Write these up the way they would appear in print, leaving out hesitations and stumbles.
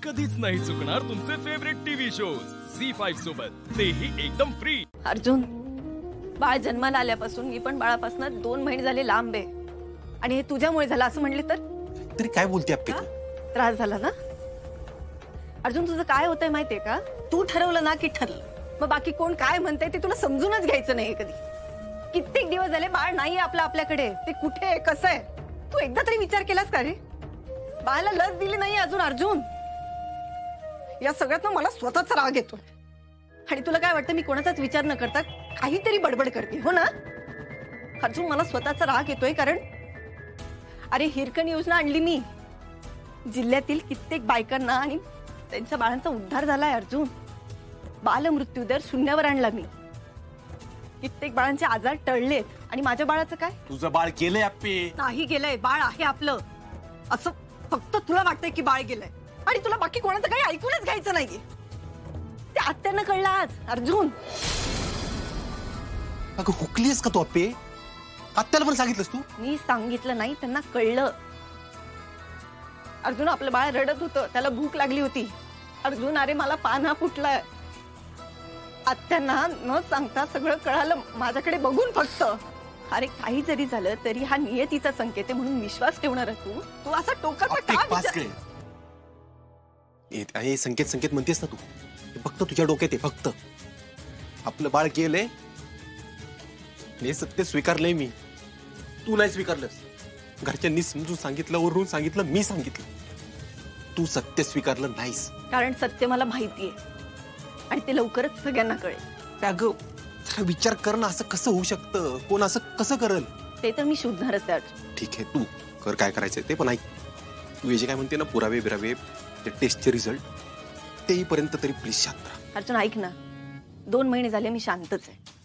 कधीच नाही चुकणार तुमचे फेवरेट टीव्ही शोज झी5 सोबत, तेही एकदम फ्री। अर्जुन, बाळ जन्माला आल्यापासून मी पण बाळापासून 2 महिने झाले लांब आहे आणि हे तुझ्यामुळे झालं असं म्हणले तरी काय बोलते अप्पे? त्रास झाला ना? अर्जुन, तुझं काय होतंय माहितीये का? तू ठरवलं ना की ठरलं, मग बाकी कोण काय म्हणतंय ते तुला समजूनच घ्यायचं नाही कधी। कित्येक दिवस झाले बाळ नाहीये आपल्याकडे, ते कुठे आहे, कसं आहे, तू एकदा तरी विचार केलास का रे? बाळाला लस दिली नाही अजून अर्जुन। या सगळ्यातनं मला स्वतःचा राग येतो आणि तुला काय वाटतं मी कोणाचाच विचार न करता काहीतरी बडबड करते, हो ना? अर्जुन, मला स्वतःचा राग येतोय कारण अरे हिरकणी योजना आणली मी, जिल्ह्यातील कित्येक बायकांना आणि त्यांच्या बाळांचा उद्धार झालाय अर्जुन। बालमृत्यू दर शून्यावर आणला मी, कित्येक बाळांचे आजार टळलेत आणि माझ्या बाळाचं काय? तुझं बाळ गेलंय अप्पे? नाही गेलंय, बाळ आहे आपलं। असं फक्त तुला वाटतंय की बाळ गेलंय आणि तुला बाकी कोणाचं काही ऐकूनच घ्यायचं नाहीये। ते आत्यांना कळलं आज अर्जुन। अगं हुकलीस का तू अप्पे? आत्याला पण सांगितलंस तू? मी सांगितलं नाही, त्यांना कळलं। अर्जुन, आपलं बाळ रडत होतं, त्याला भूक लागली होती। अर्जुन, अरे मला पाना फुटलाय। आत्यांना न सांगता सगळं कळालं माझ्याकडे बघून फक्त। अरे काही जरी झालं तरी हा नियतीचा संकेत आहे म्हणून विश्वास ठेवणार तू असा टोकाचा का विचार? हे संकेत म्हणतेस ना तू, फक्त तुझ्या डोक्यात आहे। फक्त आपलं बाळ गेलंय हे सत्य स्वीकारलंय मी, तू नाही स्वीकारलंस। घरच्यांनी समजून सांगितलं, वरून सांगितलं, मी सांगितलं, तू सत्य स्वीकारलं नाहीस। कारण सत्य मला माहितीये आणि ते लवकरच सगळ्यांना कळेल। अगं जरा विचार कर ना, असं कसं होऊ शकतं? कोण असं कसं करल? ते तर मी शोधणारच आहे अर्जुन। ठीक आहे, तू कर काय करायचंय ते, पण ऐक, तू हे जे काय म्हणते ना पुरावे बिरावे, ते टेस्टचे रिझल्ट, तेईपर्यंत तरी प्लीज शांत राहा। अर्जुन ऐक ना, 2 महिने झाले मी शांतच आहे।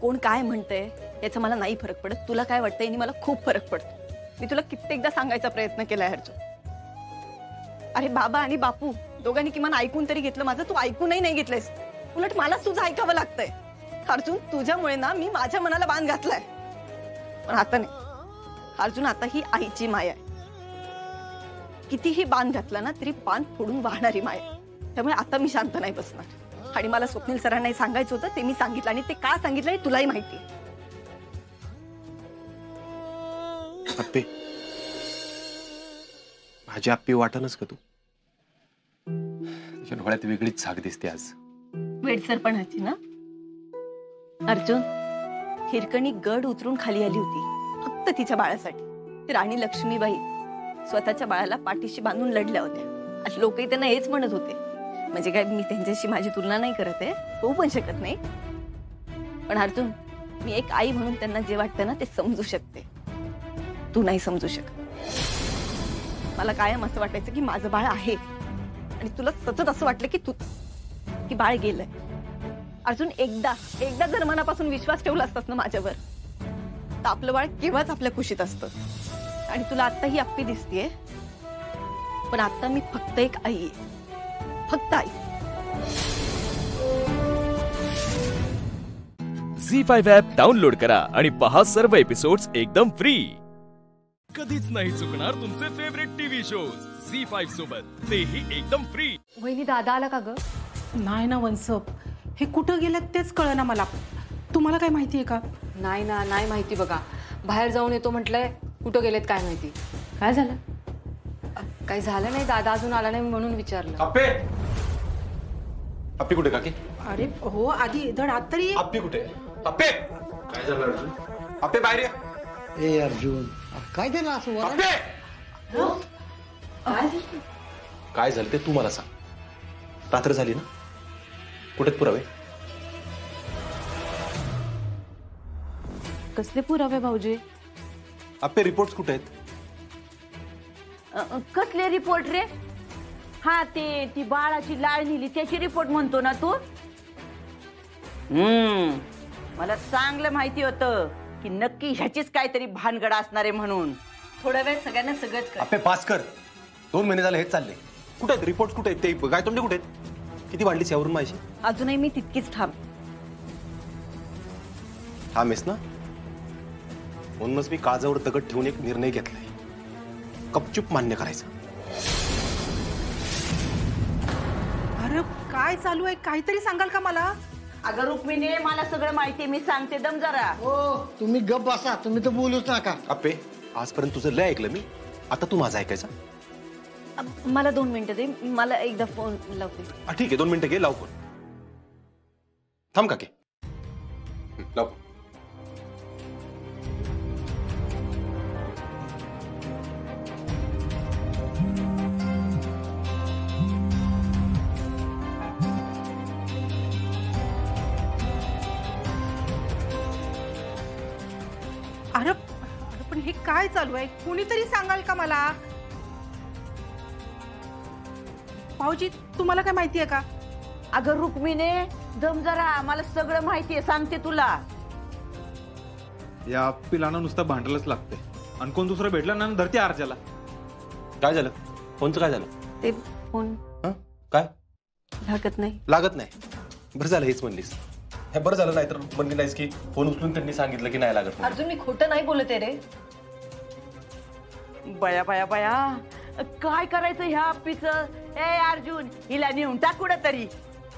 कोण काय म्हणतंय याचा मला नाही फरक पडत, तुला काय वाटतंय यानी मला खूप फरक पडतो। मी तुला कित्येकदा सांगायचा प्रयत्न केलाय अर्जुन। अरे बाबा आणि बापू दोघांनी किमान ऐकून तरी घेतलं माझं, तू ऐकूनही नाही घेतलंयस, उलट मलाच तुझं ऐकावं लागतंय। अर्जुन, तुझ्यामुळे ना मी माझ्या मनाला बांध घातलाय, पण आता नाही अर्जुन, आता ही आईची माया आहे। कितीही बांध घातला ना तरी बांध फोडून वाहणारी माया, त्यामुळे आता मी शांत नाही बसणार। आणि मला स्वप्नील सरांना सांगायचं होतं ते मी सांगितलं, आणि ते का सांगितलं हे तुलाही माहिती आहे। अप्पे, माझी अप्पी वाटणच का तू? तुझ्या डोळ्यात वेगळीच झाक दिसते आज। वेडसरपणाची ना अर्जुन? हिरकणी गड उतरून खाली आली होती फक्त तिच्या बाळासाठी। राणी लक्ष्मीबाई स्वतःच्या बाळाला पाठीशी बांधून लढल्या होत्या। आज लोकही त्यांना हेच म्हणत होते, म्हणजे काय मी त्यांच्याशी माझी तुलना नाही करत आहे, होऊ पण शकत नाही, पण अर्जुन मी एक आई म्हणून त्यांना जे वाटतं ना ते समजू शकते, तू नाही समजू शकत। मला कायम असं वाटायचं की माझं बाळ आहे आणि तुला सतत असं वाटलं की बाळ गेलंय। अर्जुन, एकदा जर मनापासून विश्वास ठेवला असतास ना माझ्यावर, तर आपलं बाळ केव्हाच आपल्या कुशीत असतं। आणि तुला आता ही अप्पी दिसतीये, पण आता मी फक्त एक आई आहे, फक्त आई। झी5 ॲप डाउनलोड करा आणि पहा सर्व एपिसोड्स एकदम फ्री। कधीच नाही चुकणार तुमचे फेवरेट टीव्ही शोज झी5 सोबत, तेही एकदम फ्री। वहिनी, दादा आला का ग? नाही ना वंसप, हे कुठं गेलेत तेच कळना मला। तुम्हाला काय माहितीये का? नाही ना, नाही माहिती बघा, बाहेर जाऊन येतो म्हटलंय, कुठं गेलेत काय माहिती। काय झालं? काही झालं नाही, दादा अजून आला नाही म्हणून विचारलं। अप्पे, अप्पी कुठे काकी? अरे हो, आधी धड आत तरी ये। अप्पी कुठे? अप्पे, काय झालं अर्जुन? अप्पे बाहेर ये। ए अर्जुन, काय झालं असं? अप्पे, काय झालं ते तू मला सांग। रात्र झाली ना, कुठे पुरावे? कसले पुरावे भाऊजी? अप्पे रिपोर्ट्स कुठे आहेत? कसले रिपोर्ट रे? हा, ती बाळाची लाळ नेली त्याची रिपोर्ट म्हणतो ना तू? मला चांगलं माहिती होतं की नक्की ह्याचीच काहीतरी भानगड असणार आहे म्हणून। थोडा वेळ सगळ्यांना सगळंच कर। अप्पे पास कर, 2 महिने झाले हेच चालले। कुठे आहेत रिपोर्ट्स? कुठे आहेत ते? काय तोंडे कुठे आहेत? किती वाढलीस यावरून माझी? अजूनही मी तितकीच ठाम आहेस ना? म्हणूनच मी काळजावर दगड ठेवून एक निर्णय घेतलाय, गपचूप मान्य करायचा। अरे काय चालू आहे काहीतरी सांगाल का मला? अगं रुक्मिणी, मला सगळं माहितीये, मी सांगते, दम जरा. हो तुम्ही गप बसा, तुम्ही तर बोलूच नका. अप्पे, आजपर्यंत तुझं लय ऐकलं मी, आता तू माझं ऐकायचा. मला 2 मिनिटं दे, मला एकदा फोन लावते. ठीक आहे, 2 मिनिटं घे, लाव फोन. थांब काके, लाव. अरे पण हे काय चालू आहे? कोणीतरी सांगाल का मला? भाऊजी तुम्हाला काय माहिती आहे का? अगं रुक्मिणी, दम जरा, मला सगळं माहितीये, सांगते तुला. या पिलांना नुसतं भांडायलाच लागते आणि कोण दुसरं भेटलं ना धरती आरच्याला. काय झालं? फोनचं काय झालं? ते फोन काय लागत नाही. लागत नाही? बरं झालं हेच म्हणलीस. हे बरं झालं, नाही तर म्हणली नाहीस की फोन उचलून त्यांनी सांगितलं की नाही लागत. अर्जुन, मी खोटं नाही बोलते रे. बया बया बया, काय करायचं ह्या अप्पीचं? ए अर्जुन, हिला नेऊन टाक कुठं तरी.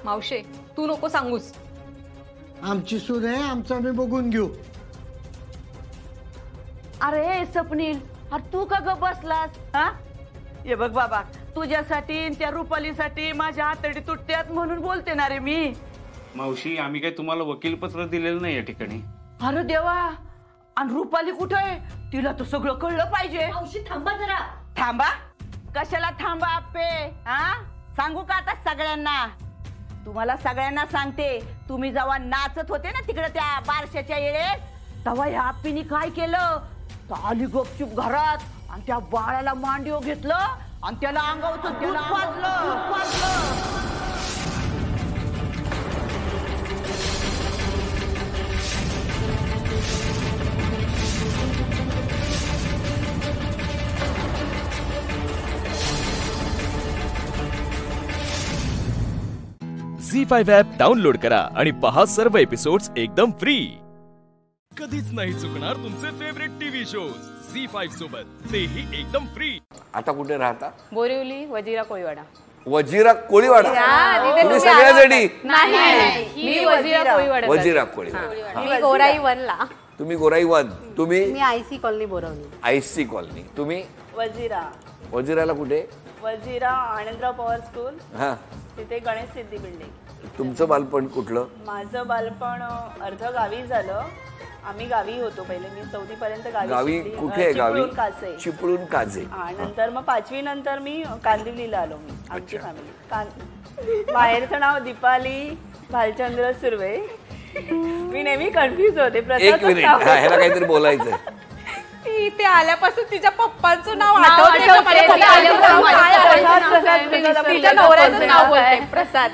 मावशे तू नको सांगूस. आमची सून आहे, आमचं आम्ही बघून घेऊ. अरे स्वप्नील, अरे तू का ग बसलास? हा, हे बघ बाबा, तुझ्यासाठी त्या रुपालीसाठी माझ्या हातडी तुटत्यात म्हणून बोलते ना रे मी. मावशी, आम्ही काही तुम्हाला वकीलपत्र दिलेलं नाही या ठिकाणी. अरे देवा, आणि रुपाली कुठे आहे? तिला तर सगळं कळलं पाहिजे. मावशी थांबा जरा. थांबा? कशाला थांबा अप्पे? हा, सांगू का आता सगळ्यांना? तुम्हाला सगळ्यांना सांगते, तुम्ही जेव्हा नाचत होते ना तिकडे त्या बारशाच्या येळेत, तेव्हा ह्या अप्पीनी काय केलं? आली गपचूप घरात आणि त्या बाळाला मांडीवर घेतलं आणि त्याला अंगावरचं दूध पाजलं. Z5 ॲप डाउनलोड करा आणि पहा सर्व एपिसोड्स एकदम फ्री. कधीच नाही चुकणार तुमचे फेवरेट टीव्ही शोज Z5 सोबत, तेही एकदम फ्री. आता कुठे राहता? बोरिवली, वजिरा, कोळीवाडा. वजिरा कोळीवाडा? तुम्ही सगळ्याजणी? मी वजिरा कोळीवाडा. वजिरा कोळीवाडा. मी गोराई 1 ला. तुम्ही गोराई 1. तुम्ही? मी IC colony Borivali. IC colony. तुम्ही? वजिरा. वजिराला कुठे? वजिरा आनंदराव पवार स्कूल, हा, तिथे गणेश सिद्धी बिल्डिंग. तुमचं बालपण कुठलं? माझं बालपण अर्ध गावी झालं. आम्ही गावी होतो पहिले, मी 4थी पर्यंत गावी. शिकली. कुठे आहे गावी? चिपळूण कासे. चिपळूण काजे. नंतर मग 5वी नंतर मी कांदिवलीला आलो. मी आमची फॅमिली. माहेरचं नाव दीपाली भालचंद्र सुर्वे. मी नेहमी कन्फ्युज होते. एक मिनिट, ह्याला काहीतरी बोलायचंय. इथे आल्यापासून तिच्या पप्पांचं नाव प्रसाद.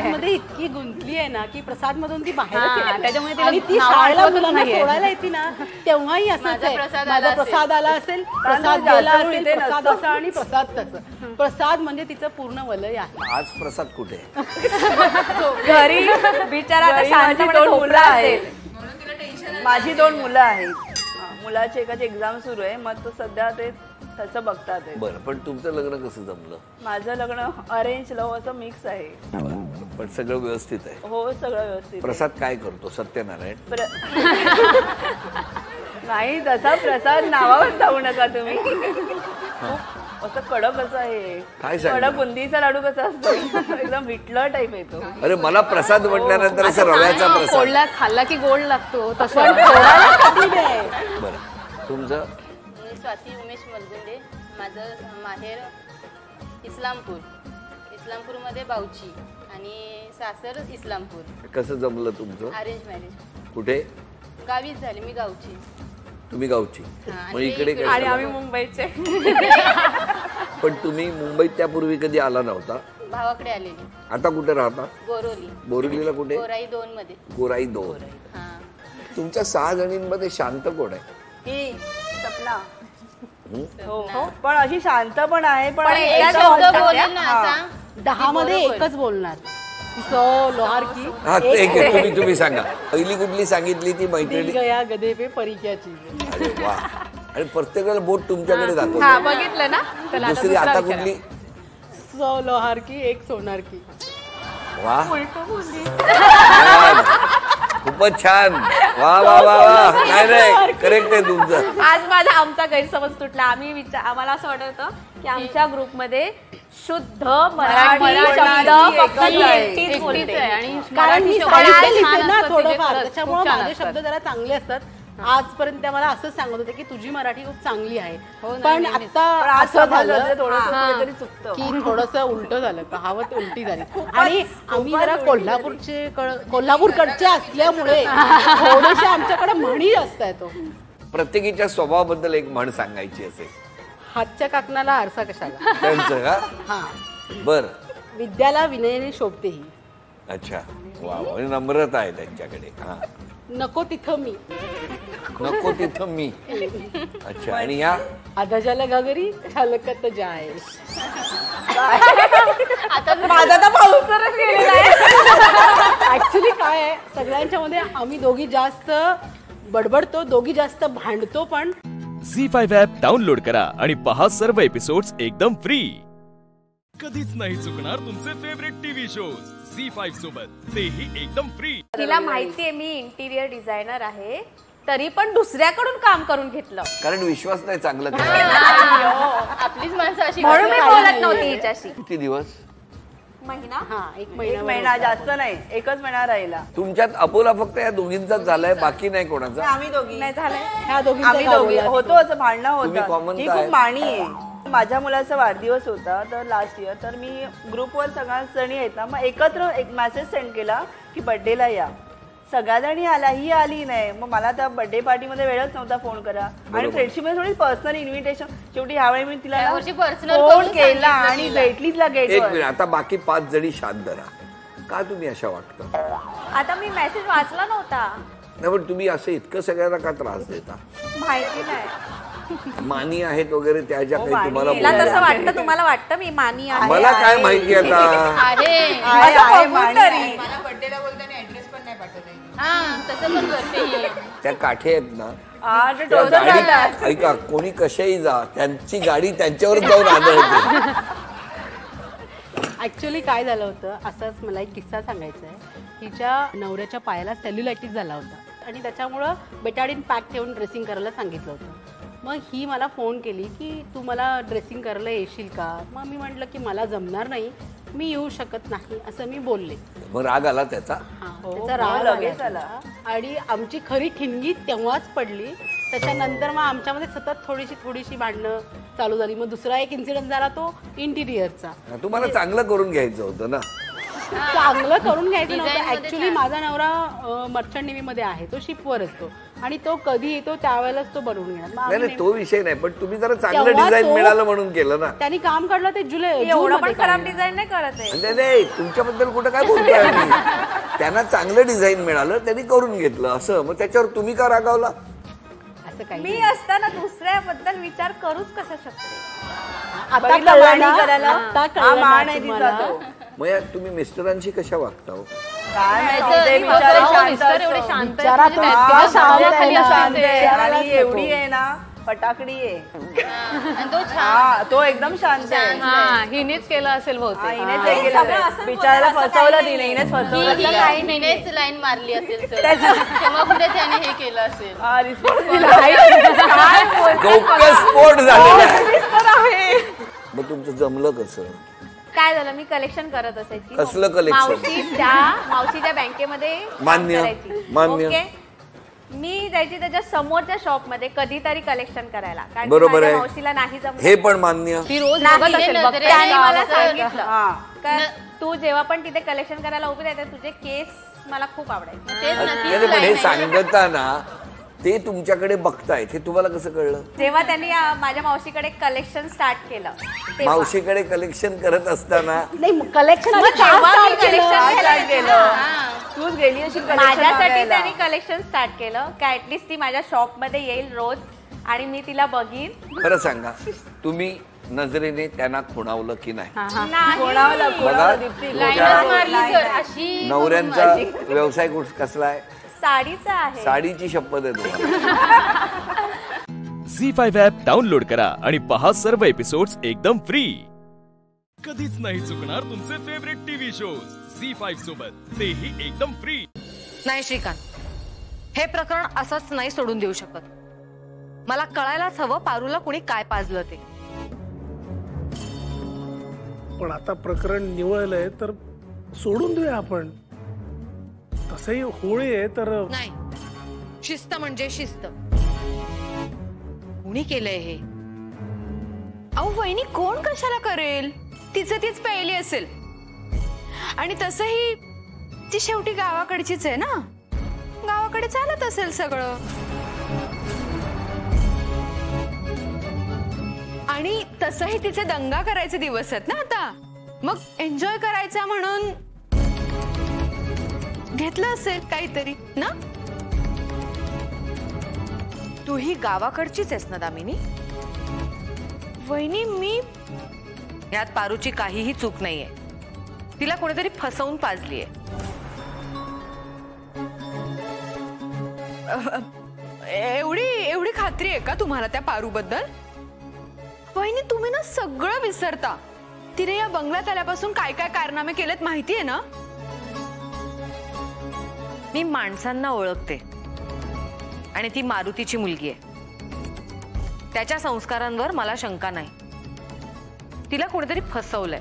मध्ये इतकी गुंतली आहे ना की प्रसाद मधून ती बाहेर, त्याच्यामुळे ती शाळेला मुलांना सोडायला येते ना तेव्हाही असंच आहे. माझा प्रसाद आला असेल, प्रसाद गेला असेल, प्रसाद असं आणि प्रसाद तसं. प्रसाद म्हणजे तिचं पूर्ण वलय आहे. आज प्रसाद कुठे? घरी बिचारा माझी 2 मुलं आहेत. मुलाची एकाची एक्झाम सुरू आहे, मग तो सध्या ते त्याचं बघतात. बरं, पण तुमचं लग्न कसं जमलं? माझं लग्न अरेंज लव्ह असं मिक्स आहे. पण सगळं व्यवस्थित आहे? हो, सगळं व्यवस्थित. प्रसाद काय करतो? सत्यनारायण? नाही, तसा प्रसाद नावावर जाऊ नका तुम्ही. असं कडक असं आहे. काय सांगता? कडक बुंदीचा लाडू कसा असतो, एकदम विटलं टाईप येतो. अरे मला प्रसाद म्हटल्यानंतर असं रव्याचा प्रसाद खाल्ला की गोड लागतो तसं. बरं, तुमचं? मी स्वाती उमेश मलगुंडे. माझं माहेर इस्लामपूर. इस्लामपूरमध्ये बावची आणि सासर इस्लामपूर. कसं जमलं तुमचं? Arrange marriage. कुठे? गावीच झाली. मी गावची. तुम्ही गावची? मग इकडे आणि आम्ही मुंबईचे. पण तुम्ही मुंबईत त्यापूर्वी कधी आला नव्हता? भावाकडे आलेली. आता कुठे राहता? बोरिवली. बोरिवलीला कुठे? गोराई 2 मध्ये. गोराई 2. तुमच्या 6 जणींमध्ये शांत कोण आहे? ही सपना. हो, पण अशी शांत पण आहे. पण 10 मध्ये एकच बोलणार. लोहार की. हा, तुम्ही सांगा. पहिली कुठली सांगितली ती मैत्रिणी? गया गधे पे परिचयाची. अरे वा. आणि प्रत्येकाला बोट तुमच्याकडे हा दाखवतो. बघितलं ना. चला आता दुसरी दुसरा आता विचारा. कुठली? 100 लोहार की 1 सोनार की. वा खूपच छान. वा वा वा वा. नाही करेक्ट आहे तुमचं. आज माझा आमचा गैरसमज तुटला. आम्हाला असं वाटत होतं की आमच्या ग्रुपमध्ये शुद्ध मराठी शब्द फक्त ती एकटीच बोलते. आणि कारण मी मराठी शब्द साहित्य छान लिहिते ना असतं, तिचे थोडंफार, खरंच त्याच्यामुळे खूप छान माझे असतात. शब्द जरा चांगले असतात. आजपर्यंत त्या मला असंच सांगत होते की तुझी मराठी खूप चांगली आहे. हो ना, पण नेहमीच. आता असं झालं थोडंसं हा, कुठेतरी चुकतं. की थोडंसं उलट झालं, कहावत उलटी झाली. आणि आम्ही जरा कोल्हापूरकडचे असल्यामुळे थोडेसे आमच्याकडे म्हणी जास्त आहेत. प्रत्येकीच्या स्वभावाबद्दल एक म्हण सांगायची असेल. हातच्या काकणाला आरसा कशाला. त्यांचं का? हा. बर. विद्याला विनयने शोभते ही. अच्छा. वा वा. नम्रता आहे त्यांच्याकडे. हा. नको तिथं मी. नको तिथं मी. अच्छा. आणि या आधाजाला घागरी हलकत जाय. माझा तर पाऊसच गेलेला आहे. ऍक्च्युली काय आहे, सगळ्यांच्या मध्ये आम्ही दोघी जास्त बडबडतो, दोघी जास्त भांडतो. पण झी5 ॲप डाउनलोड करा आणि पहा सर्व एपिसोड्स एकदम फ्री. कधीच नाही चुकणार तुमचे फेवरेट टीव्ही शोज झी5 सोबत, तेही एकदम फ्री. तिला माहितीये मी इंटिरियर डिझायनर आहे, तरी पण दुसऱ्याकडून काम करून घेतलं. कारण विश्वास नाही चांगला. आपलीच माणसं अशी म्हणून मी बोलत नव्हती हिच्याशी. किती दिवस? महिना. हा, एक एक महिना जास्त नाही, एकच महिना राहिला. तुमच्यात अपोला फक्त या दोघींचाच झालाय, बाकी नाही कोणाचा? आम्ही दोघी नाही झालंय. ह्या दोघी आम्ही दोघी होतो, असं भांडणं तुम्ही होतं. common ही काय? खूप माणी आहे. माझ्या मुलाचा वाढदिवस होता तर लास्ट इयर, तर मी ग्रुपवर सगळ्या जणी आहेत ना, मग एकत्र एक मेसेज सेंड केला की बर्थडेला या. सगळ्या जणी आला, ही आली नाही. मग मला त्या बर्थडे पार्टीमध्ये वेळच नव्हता फोन करा. आणि फ्रेंडशिप मध्ये थोडी पर्सनल इन्व्हिटेशन. शेवटी ह्यावेळी मी तिला फोन केला आणि भेटली तिला एक गेटवर. मिनिट. आता बाकी 5 जणी शांत राहा. का तुम्ही अशा वाटता? आता मी मेसेज वाचला नव्हता. नाही पण तुम्ही असं इतकं सगळ्यांना का त्रास देता? माहिती नाही. मानी आहेत वगैरे त्या ज्या काही तुम्हाला तिला बोलायला- तसं वाटतं, तुम्हाला वाटतं मी मानी आहे. मला काय माहिती आता? आहे बघून तरी. तसं पण करते. त्या काठे आहेत ना, हा, ते त्या टोचून गाडीत- जातात. ऐका, कोणी कशाही जा, त्यांची गाडी त्यांच्यावर जाऊन आदळते. ऍक्च्युली काय झालं होतं, असंच मला एक किस्सा सांगायचा आहे. तिच्या नवऱ्याच्या पायाला सेल्युलायटिस झाला होता आणि त्याच्यामुळं बेटाडीन पॅक ठेवून ड्रेसिंग करायला सांगितलं होतं. मग ही मला फोन केली की तू मला ड्रेसिंग करायला येशील का. मग मी म्हटलं की मला जमणार नाही, मी येऊ शकत नाही असं मी बोलले. मग राग आला त्याचा? त्याचा राग लगेच आला. आणि आमची खरी ठिणगी तेव्हाच पडली. त्याच्यानंतर मग आमच्यामध्ये सतत थोडीशी भांडणं चालू झाली. मग दुसरा एक इन्सिडेंट झाला तो इंटिरियरचा. तुम्हाला चांगलं करून घ्यायचं होतं ना. चांगलं करून घ्यायचं नव्हतं. ऍक्च्युली माझा नवरा मर्चंट नेव्हीमध्ये आहे, तो शिपवर असतो आणि तो कधी येतो त्यावेळेलाच तो बनवून घेणार. नाही तो विषय नाही, पण तुम्ही जरा चांगलं डिझाईन मिळालं म्हणून केलं ना. त्यांनी काम काढलं ते एवढं पण खराब डिझाईन नाही करत आहे. नाही नाही, तुमच्याबद्दल कुठं काय बोलतोय मी. त्यांना चांगलं डिझाईन मिळालं, त्यांनी करून घेतलं असं. मग त्याच्यावर तुम्ही का रागावला? असं काही मी असताना दुसऱ्याबद्दल विचार करूच कसा शकते. आता बघितलं कळलं माणी ना, करायला? आता हा कळलं मान ना आहे तुम्हाला. तिचा तो. मग या तुम्ही मिस्टरांशी कशा वागता हो? काय माहिती, ते बिचारे शांत असतं. बिचारा तो हा, इतका शांत आहे खाली ना. शांत आहे. विचारायलाच आणि नको. एवढी आहे ना, फटाकडी आहे. हा, तो एकदम शांत आहे. हा, हिनेच केलं असेल हा, बहुतेक. हिनेच हे केलं. बिचाराला फसवलं तिने, हिनेच फसवलं तिला. हिनेच लाईन मारली असेल सर. तेव्हा पुढे त्याने हे केलं असेल. हा, रिस्पॉन्स दिला. काय बोलते? गौप्यस्फोट झालेला आहे. मग तुमचं जमलं कसं? काय झालं, मी कलेक्शन करत असायची. कसलं collection? मावशीच्या बँकेमध्ये काम मान्य, करायची. मान्य. ओके. मी जायची त्याच्या समोरच्या शॉप मध्ये कधीतरी कलेक्शन करायला, कारण बरोबर माझ्या आहे. मावशीला नाही जमलं. हे पण मान्य. ती रोज नाही, बघत असेल, बघते. त्याने मला असं- सांगितलं हा. का तू जेव्हा पण तिथे कलेक्शन करायला उभी राहते, तुझे केस मला खूप आवडायचे. तेच ना, तीच नाही, पण हे line आहे. सांगताना ते तुमच्याकडे बघतायत, हे तुम्हाला कसं कळलं? जेव्हा त्यांनी माझ्या मावशीकडे कलेक्शन स्टार्ट केलं तेव्हा. मावशीकडे कलेक्शन करत असताना नाही कलेक्शन मग तेव्हा मी collection स्टार्ट केलं. तूच गेली अशी माझ्यासाठी त्यांनी कलेक्शन स्टार्ट केलं का ऍटलीस्ट ती माझ्या शॉप मध्ये येईल रोज आणि मी तिला बघीन. खरं सांगा, तुम्ही नजरेने त्यांना खुणावलं की नाही? कोणाला बघा, लाईनच मारली सर, अशी नवऱ्यांचा व्यवसाय कसला आहे? साडीचा आहे. साडीची शपथ आहे तुम्हाला. झी5 ॲप डाउनलोड करा आणि पहा सर्व एपिसोड्स एकदम फ्री. कधीच नाही चुकणार तुमचे फेवरेट टीव्ही शोज झी5 सोबत, तेही एकदम फ्री. नाही श्रीकांत, हे प्रकरण असंच नाही सोडून देऊ शकत. मला कळायलाच हवं पारूला कुणी काय पाजलं ते. पण आता प्रकरण निवळलंय तर सोडून देऊया आपण. तसंही होळी आहे तर नाही. शिस्त म्हणजे शिस्त. कुणी केलंय हे? अहो वहिनी, कोण कशाला करेल? तिचं तीच पहिली असेल. आणि तसंही ती शेवटी गावाकडचीच आहे ना. गावाकडे चालत असेल सगळं. आणि तसंही तिचे दंगा करायचे दिवस आहेत ना आता. मग एन्जॉय करायचा म्हणून घेतलं असेल काहीतरी ना. तू ही गावाकडचीच आहेस ना दामिनी? वहिनी, मी यात पारूची काहीही चूक नाहीये. तिला कोणीतरी फसवून पाजलीये. एवढी खात्री आहे का तुम्हाला त्या पारू बद्दल? वहिनी, तुम्ही ना सगळं विसरता. तिने या बंगल्यात आल्यापासून काय काय कारनामे केलेत माहितीये ना. मी माणसांना ओळखते आणि ती मारुतीची मुलगी आहे. त्याच्या संस्कारांवर मला शंका नाही. तिला कोणीतरी फसवलंय.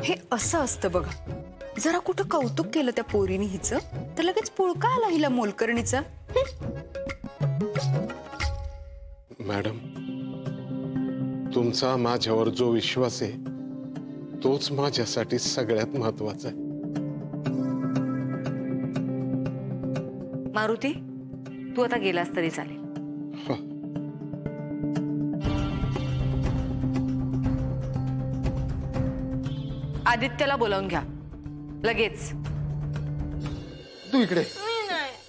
हे असं असतं बघा. जरा कुठं कौतुक केलं त्या पोरीने हिचं तर लगेच पुळका आला हिला मोलकरणीचा. मॅडम, तुमचा माझ्यावर जो विश्वास आहे तोच माझ्यासाठी सगळ्यात महत्वाचा आहे. मारुती, तू आता गेलास तरी चालेल. आदित्यला बोलावून घ्या लगेच. तू इकडे.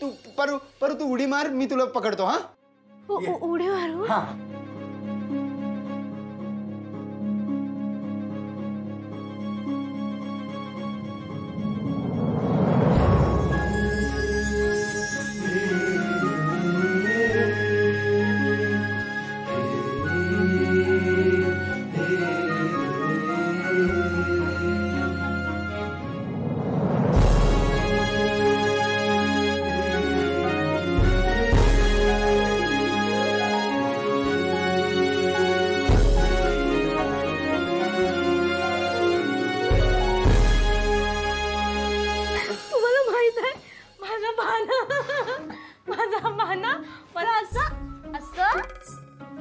तू परू तू उडी मार, मी तुला पकडतो. हा, उडी मारू. हा.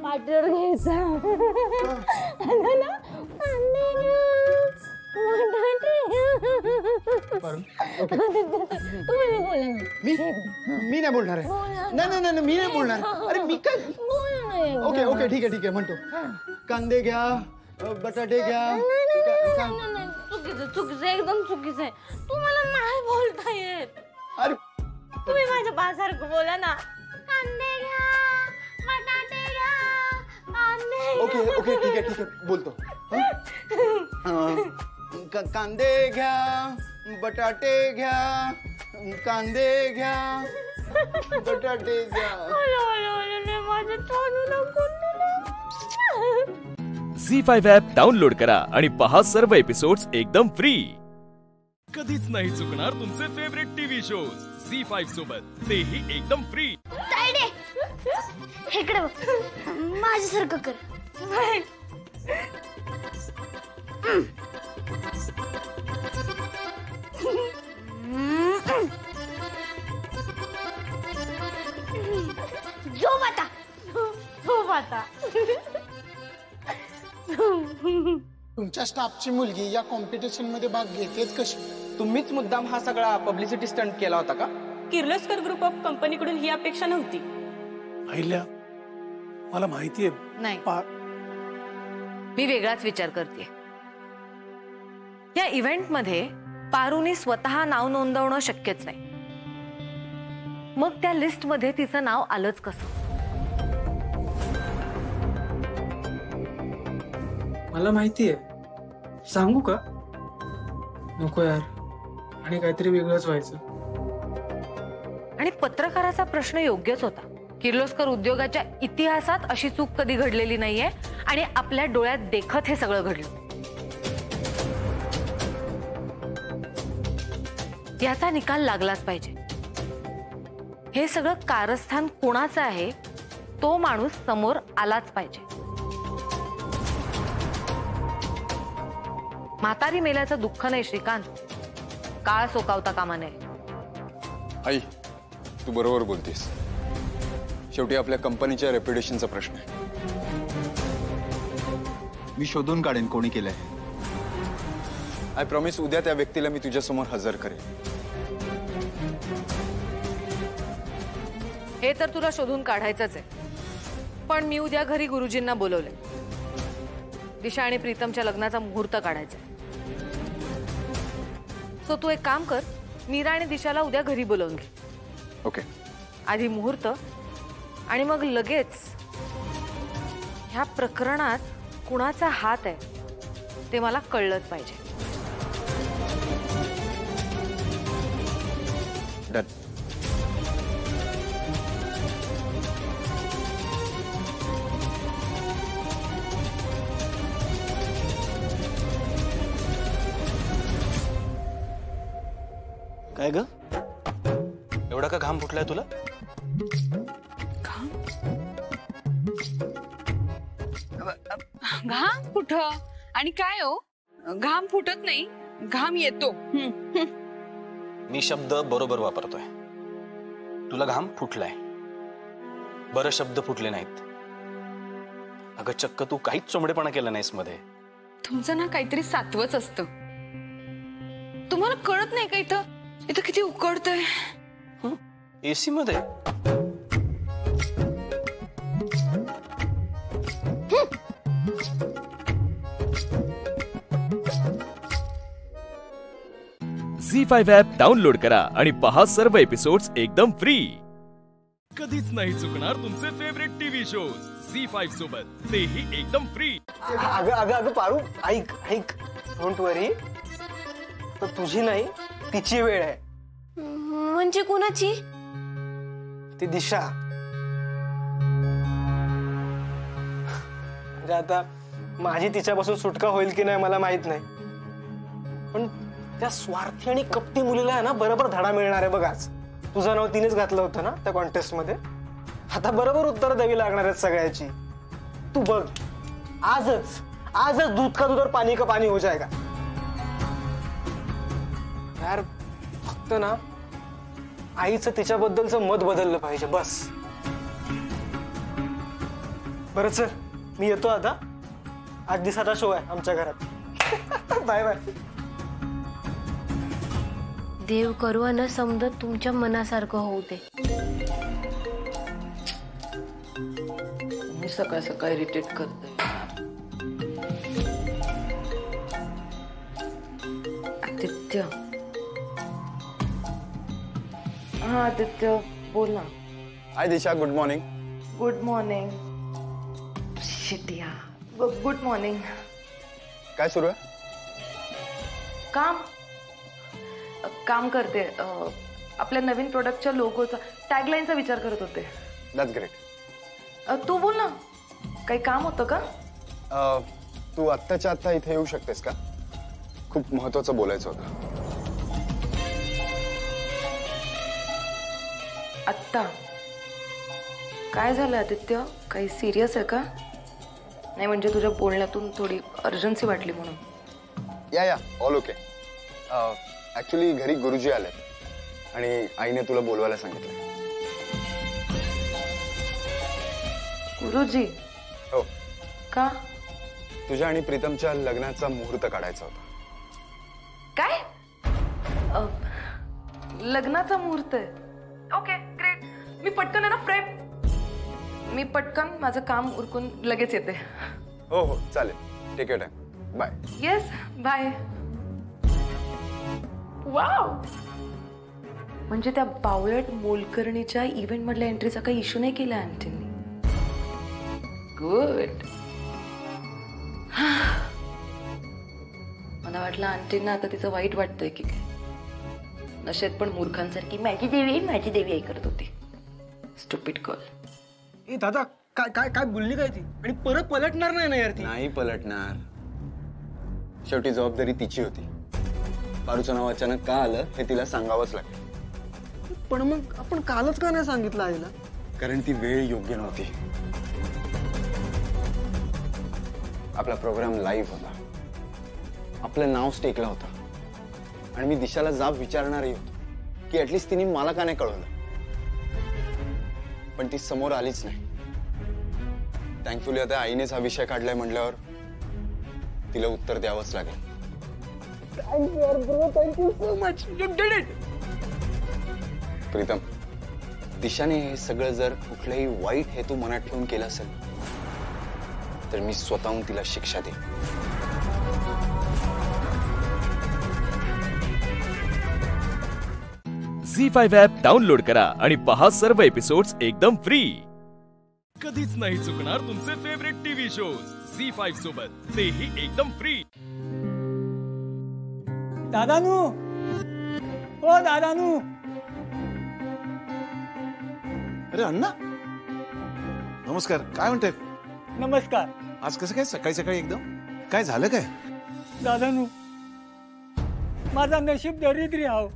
पाठर घ्यायचा. मी नाही बोलणार आहे. नाही मी नाही बोलणार. अरे मी काय. ओके ठीक आहे म्हणतो. कांदे घ्या, बटाटे घ्या. चुकीचं एकदम चुकीचं आहे. तुम्हाला नाही बोलता येत. अरे तुम्ही माझ्या बासारखं बोला ना. कांदे घ्या, बटाटे घ्या, कांदे. ओके ठीक आहे बोलतो. कांदे घ्या, बटाटे घ्या, कांदे घ्या, बटाटे घ्या. माझं तोंड नको. झी5 ॲप डाउनलोड करा आणि पहा सर्व एपिसोड्स एकदम फ्री. कधीच नाही चुकणार तुमचे फेवरेट टीव्ही शोज झी5 सोबत, तेही एकदम फ्री. इकडे माझ्यासारखं कर. झोप आता. तुमच्या स्टाफची मुलगी या कॉम्पिटिशन मध्ये भाग घेतेच कशी? तुम्हीच मुद्दाम हा सगळा पब्लिसिटी स्टंट केला होता का? किर्लोस्कर ग्रुप ऑफ कंपनीकडून ही अपेक्षा नव्हती. अहिल्या, मला माहितीये. नाही, मी वेगळाच विचार करते. या इव्हेंट मध्ये पारूने स्वतः नाव नोंदवणं शक्यच नाही. मग त्या लिस्ट मध्ये तिचं नाव आलंच कसं? मला माहितीये. सांगू का? नको यार, आणि काहीतरी वेगळंच व्हायचं. आणि पत्रकाराचा प्रश्न योग्यच होता. किर्लोस्कर उद्योगाच्या इतिहासात अशी चूक कधी घडलेली नाहीये आणि आपल्या डोळ्यात देखत हे सगळं घडलं. याचा निकाल लागलाच पाहिजे. हे सगळं कारस्थान कोणाचं आहे तो माणूस समोर आलाच पाहिजे. म्हातारी मेल्याचं दुःख नाही श्रीकांत, काळ सोकावता कामा नये. आई, तू बरोबर बोलतेस. शेवटी आपल्या कंपनीच्या रेप्युटेशनचा प्रश्न आहे. मी शोधून काढेन कोणी केलंय. आय प्रॉमिस, उद्या त्या व्यक्तीला मी तुझ्यासमोर हजर करेन. हे तर तुला शोधून काढायचंच आहे, पण मी उद्या घरी गुरुजींना बोलवले. दिशा आणि प्रीतमच्या लग्नाचा मुहूर्त काढायचा. सो तू एक काम कर, मीरा आणि दिशाला उद्या घरी बोलवून घे. ओके. आधी मुहूर्त आणि मग लगेच ह्या प्रकरणात कुणाचा हात आहे ते मला कळलंच पाहिजे. डन. काय ग, एवढा का घाम फुटलाय तुला? घाम कुठं आणि काय हो, घाम फुटत नाही, घाम येतो. मी शब्द बरोबर वापरतोय. तुला घाम फुटलाय, बरं शब्द फुटले नाहीत. अगं चक्क तू काहीच चोमडेपणा केला नाहीस मध्ये. तुमचं ना काहीतरी सातवच असतं. तुम्हाला कळत नाही का इथं इथं किती उकडतंय. एसी मध्ये झी5 ॲप डाउनलोड करा आणि पहा सर्व एपिसोड्स एकदम फ्री. कधीच नाही चुकणार तुमचे फेवरेट टीव्ही शोज झी5 सोबत, तेही एकदम फ्री. अगं अगं अगं पारू, ऐक ऐक, डोंट वरी. तर तुझी नाही तिची वेळ आहे. म्हणजे कोणाची? ती दिशा. म्हणजे आता माझी तिच्यापासून सुटका होईल की नाही मला माहित नाही, पण त्या स्वार्थी आणि कपटी मुलीला ना बरोबर धडा मिळणार आहे. बघ, आज तुझं नाव तिनेच घातलं होतं ना त्या कॉन्टेस्ट मध्ये. आता बरोबर उत्तर द्यावी लागणार आहेत सगळ्याची. तू बघ, आजच आजच दूध का दूध और पाणी का पाणी हो जाएगा. यार फक्त ना आईचं तिच्याबद्दलचं मत बदललं पाहिजे बस. बरं चल, मी येतो आता. 8 दिवसाचा शो आहे आमच्या घरात. Bye bye. देव करू न समजत तुमच्या मनासारखं होऊ दे. मी सकाळ सकाळ इरिटेट करते. आदित्य, हा आदित्य बोल ना. Hi Disha, good morning. Good morning. शिटिया, गुड मॉर्निंग. काय सुरू आहे? काम करते. आपल्या नवीन प्रोडक्टच्या लोगोचा टॅगलाईनचा विचार करत होते. That's great. तू बोल ना, काही काम होतं का? तू आत्ताच्या आत्ता इथे येऊ शकतेस का? खूप महत्वाचं बोलायचं होतं. आत्ता? काय झालं आदित्य? काही सिरियस आहे का? नाही म्हणजे तुझ्या बोलण्यातून थोडी अर्जन्सी वाटली म्हणून. या ऑल ओके. ऍक्च्युली घरी गुरुजी आले आणि आईने तुला बोलवायला सांगितलं. गुरुजी? हो. का? तुझ्या आणि प्रीतमच्या लग्नाचा मुहूर्त काढायचा होता. काय? लग्नाचा मुहूर्त आहे? Okay great. मी पटकन आहे ना फ्रेम. मी पटकन माझं काम उरकून लगेच येते. हो हो चालेल. Take your time. Bye. Yes bye. Wow, म्हणजे त्या बावळट मोलकर्णीच्या इव्हेंट मधल्या एंट्रीचा काही इश्यू नाही केला आंटींनी. गुड. मला वाटलं आंटींना आता तिचं वाईट वाटतंय की काय. नशेत पण मूर्खांसारखी माझी देवी आई करत होती. Stupid girl. ए दादा काय काय काय बोलली काय ती? आणि परत पलटणार नाही ना यार ती? नाही पलटणार. शेवटी जबाबदारी तिची होती. पारूचं नाव अचानक का आलं हे तिला सांगावंच लागलं. पण मग आपण कालच का नाही सांगितलं आईला? कारण ती वेळ योग्य नव्हती. आपला प्रोग्राम लाईव्ह होता. आपलं नाव स्टेकला होता आणि मी दिशाला जाब विचारणारही होतो की ऍटलीस्ट तिने मला का नाही कळवलं. पण ती समोर आलीच नाही. थँकफुली आता आईनेच हा विषय काढलाय म्हटल्यावर तिला उत्तर द्यावंच लागेल. Thank you so much. You did it. Pritam, दिशाने हे सगळं जर कुठलाही वाईट हेतू मनात ठेवून केलं असेल तर मी स्वतःहून तिला शिक्षा देईन. झी5 ॲप डाउनलोड करा आणि पहा सर्व एपिसोड्स एकदम फ्री. कधीच नाही चुकणार तुमचे फेवरेट टीव्ही शोज झी5 सोबत, तेही एकदम फ्री. दादानू, ओ दादानू. अरे अण्णा, नमस्कार. काय म्हणते? नमस्कार. आज कसं काय सकाळी सकाळी एकदम? काय झालं काय? दादानू, माझा नशीब दरिद्री हाव.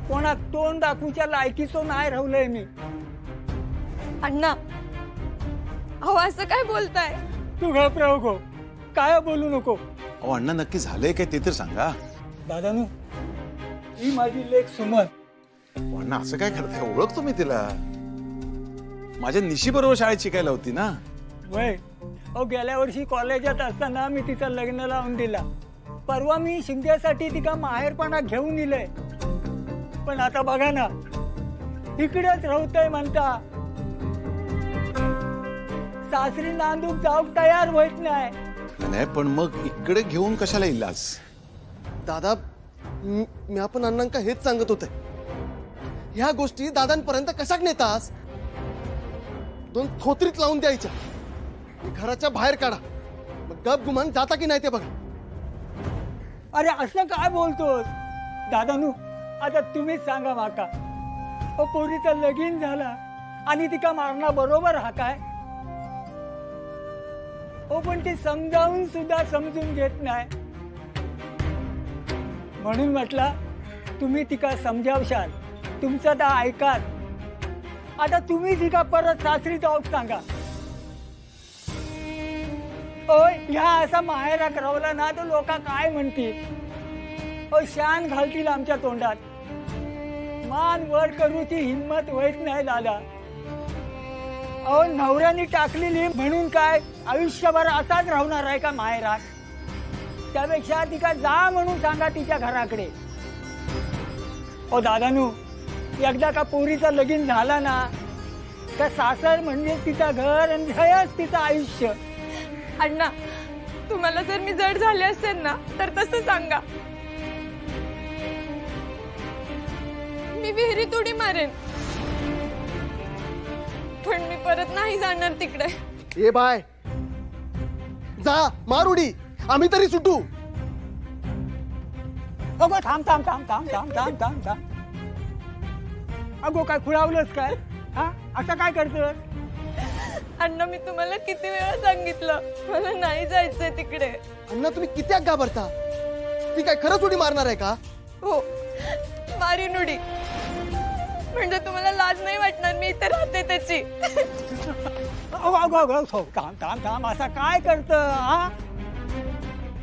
कोणाक तोंड दाखवूच्या लायकीचो नाही राहुलय मी. अण्णा, अहो असं काय बोलताय? तू घाबरू नको, काय बोलू नको. अहो अण्णा, नक्की झालंय काय ते तर सांगा. दादानू, ही माझी लेक सुमन. अण्णा असं काय करताय? ओळखतो मी तिला. माझ्या निशी बरोबर शाळेत शिकायला होती ना. वय, अहो गेल्या वर्षी कॉलेजात असताना मी तिचं लग्न लावून दिला. परवा मी शिंद्यासाठी तिका माहेरपणा घेऊन इलय. पण आता बघा ना, इकडेच राहतय म्हणता. सासरी नांदून जाऊक तयार होत नाही. नाही, पण मग इकडे घेऊन कशाला इलाज? दादा, मी आपण अण्णांका हेच सांगत होते. ह्या गोष्टी दादांपर्यंत कशा नेतास? दोन थोतरीत लावून द्यायच्या, घराच्या बाहेर काढा, मग गप गुमान जाता की नाही ते बघा. अरे असं काय बोलतोस दादानू? आता तुम्हीच सांगा माका. पोरीचा लगीन झाला आणि तिका मारणं बरोबर हा काय? पण ती समजावून सुद्धा समजून घेत नाही. म्हणून म्हटलं तुम्ही तिका समजावशाल, तुमचं तर ऐकाल. आता तुम्ही तिका परत सासरी जाऊक सांगा. ह्या असा माहेराक रावला ना तर लोक काय म्हणतील? शान घालतील आमच्या तोंडात. मान वर करूची हिंमत होत नाही दादा. नवऱ्याने टाकलेली म्हणून काय आयुष्यभर असाच राहणार आहे का माहेरात? त्यापेक्षा तिका जा म्हणून सांगा तिच्या घराकडे. दादानू, एकदा का पोरीचं लगीन झाला ना का सासर म्हणजे तिचं घर आणि हयच तिचं आयुष्य. अण्णा, तुम्हाला जर मी जड झाले असेल ना तर तसं सांगा. मी विहिरीत उडी मारेन, पण मी परत नाही जाणार तिकडे. ए बाय, जा मार उडी, आम्ही तरी सुटू. अगो थांब थांब थांब थांब थांब थांब थांब थांब. अगो काय खुळावलंच काय? हा, असं काय करतोस? अण्णा, मी तुम्हाला किती वेळा सांगितलं मला नाही जायचंय तिकडे. अण्णा, तुम्ही किती घाबरता? ती काय खरंच उडी मारणार आहे का? हो, मारीन उडी. म्हणजे तुम्हाला लाज नाही वाटणार मी इथे राहते त्याची. थांब थांब थांब, असं काय करत? हा,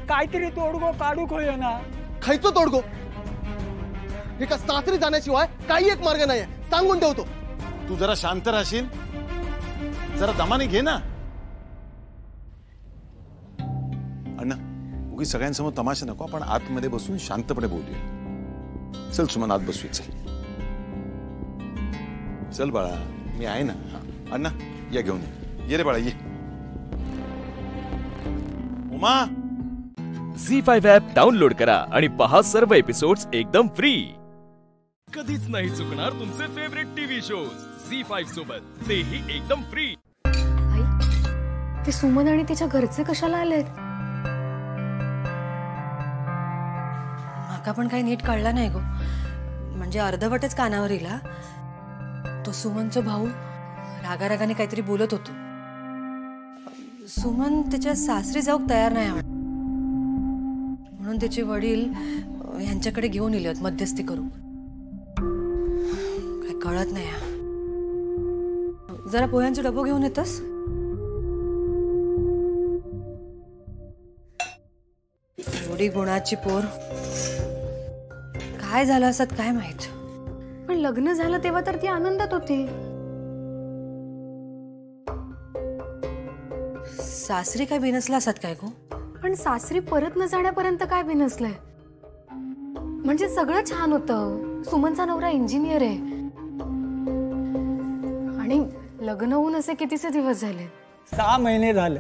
काहीतरी तोडगो काढू खोय ना. खायचो तोडगो? हे का सासरी जाण्याशिवाय काही एक मार्ग नाहीये, सांगून ठेवतो. तू जरा शांत राहशील? जरा दमाने घे ना. अण्णा, उगी सगळ्यांसमोर तमाशा नको. आपण आतमध्ये बसून शांतपणे बोलूया. चल सुमन, आत बसूया. चल चल बाळा, मी आहे ना. अण्णा, या घेऊन ये रे बाळा, ये. उमा, झी5 ॲप डाउनलोड करा आणि पहा सर्व एपिसोड्स एकदम फ्री. कधीच नाही चुकणार तुमचे फेवरेट टीव्ही शोज झी5 सोबत, तेही एकदम फ्री. ते सुमन आणि तिच्या घरचे कशाला आलेत? धक्का पण काही नीट कळला नाही गो. म्हणजे अर्धवटच कानावर इला. तो सुमनचा भाऊ रागारागाने काहीतरी बोलत होतो. सुमन त्याच्या सासरी जाऊक तयार नाही म्हणून त्याचे वडील यांच्याकडे घेऊन इलेत मध्यस्थी करू. काय कळत नाही. जरा पोह्यांचा डबो घेऊन येतस. एवढी गुणाची पोर काय झालं असत काय माहित. पण लग्न झालं तेव्हा तर ती आनंदात होती. सासरी काय बिनसला असत काय गो. पण सासरी परत न जाण्यापर्यंत काय बिनसलंय. म्हणजे सगळं छान होतं. सुमनचा नवरा इंजिनियर आहे आणि लग्न होऊन असे कितीसे दिवस झाले. 6 महिने झाले.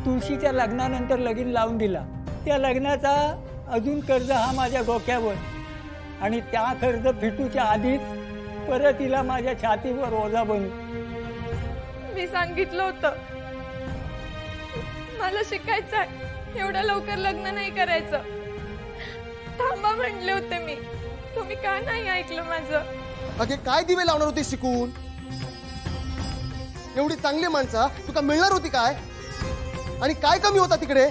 तुळशीच्या लग्नानंतर लगीन लावून दिला. त्या लग्नाचा अजून कर्ज हा माझ्या डोक्यावर आणि त्या कर्ज फिटूच्या आधीच परत तिला माझ्या छातीवर ओझा बनू. मी सांगितलं होतं मला शिकायचं आहे. एवढ्या लवकर लग्न नाही करायचं. थांबा म्हणले होते मी. तुम्ही का नाही ऐकलं माझं. अगे काय दिवे लावणार होते शिकून. एवढी चांगली माणसं तुका मिळणार होती काय. आणि काय कमी होता तिकडे.